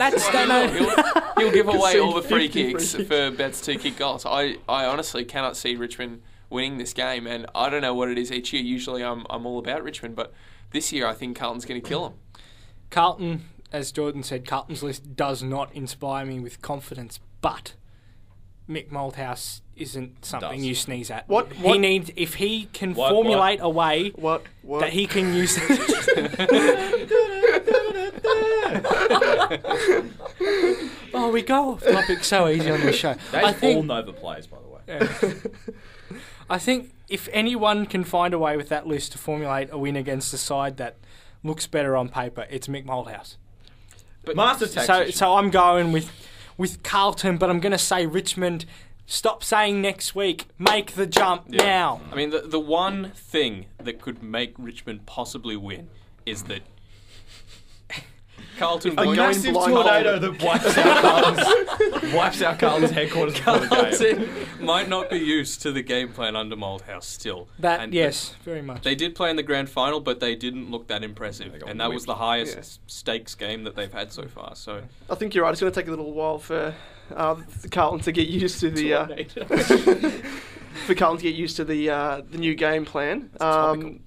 He'll give away all the free Concede 50 kicks free for Betts to kick goals. I honestly cannot see Richmond winning this game, and I don't know what it is each year. Usually I'm all about Richmond, but this year I think Carlton's going to kill them. Carlton, as Jordan said, Carlton's list does not inspire me with confidence, but Mick Malthouse isn't something Does. you sneeze at. What- He needs, if he can What- formulate a way What? that he can use. Oh, we go off topic so easy on this show. They all know the players, by the way. I think if anyone can find a way with that list to formulate a win against a side that looks better on paper, it's Mick Malthouse. But Master So, tactician. so I'm going with Carlton, but I'm going to say Richmond. Stop saying next week. Make the jump now. I mean, the one thing that could make Richmond possibly win is that Carlton A won't- massive blind tornado that wipes out Carlton's headquarters before the game. Carlton might not be used to the game plan under Malthouse still. That And yes, very much. They did play in the grand final, but they didn't look that impressive, They got and that was the whipped. highest stakes game that they've had so far. So I think you're right. It's going to take a little while for Carlton to get used to the the new game plan.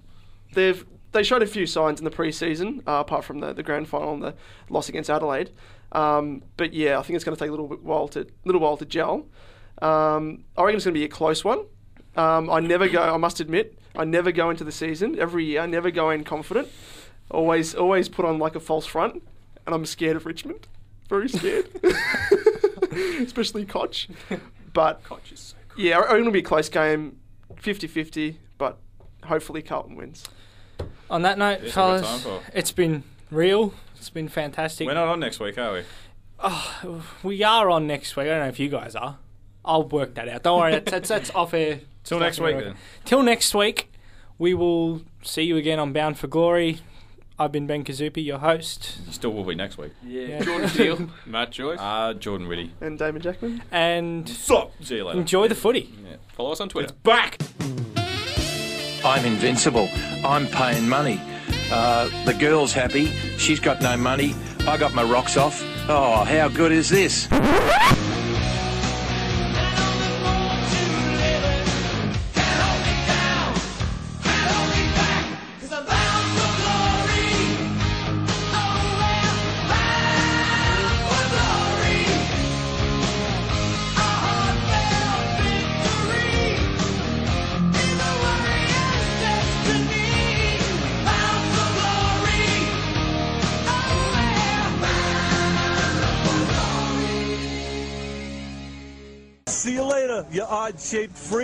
They showed a few signs in the pre-season, apart from the grand final and the loss against Adelaide. But yeah, I think it's going to take a little while to gel. I reckon it's going to be a close one. I must admit, I never go into the season every year. I never go in confident. Always put on like a false front, and I'm scared of Richmond. Very scared, especially Koch. But Koch is so cool. yeah, I reckon it'll be a close game, 50-50, but hopefully Carlton wins. On that note, This is what we've fellas, got time for. it's been real. It's been fantastic. We're not on next week, are we? We are on next week. I don't know if you guys are. I'll work that out. Don't worry. That's off air. Till next week, then. Till next week, we will see you again on Bound for Glory. I've been Ben Kazupi, your host. You still will be next week. Yeah. Jordan Deal. Matt Joyce, Jordan Whitty. And Damon Jackman. And Sup? See you later. enjoy the footy. Yeah. follow us on Twitter. Back! I'm invincible. I'm paying money. The girl's happy. She's got no money. I got my rocks off. Oh, how good is this? Cause I'm bound for glory. you odd-shaped freak.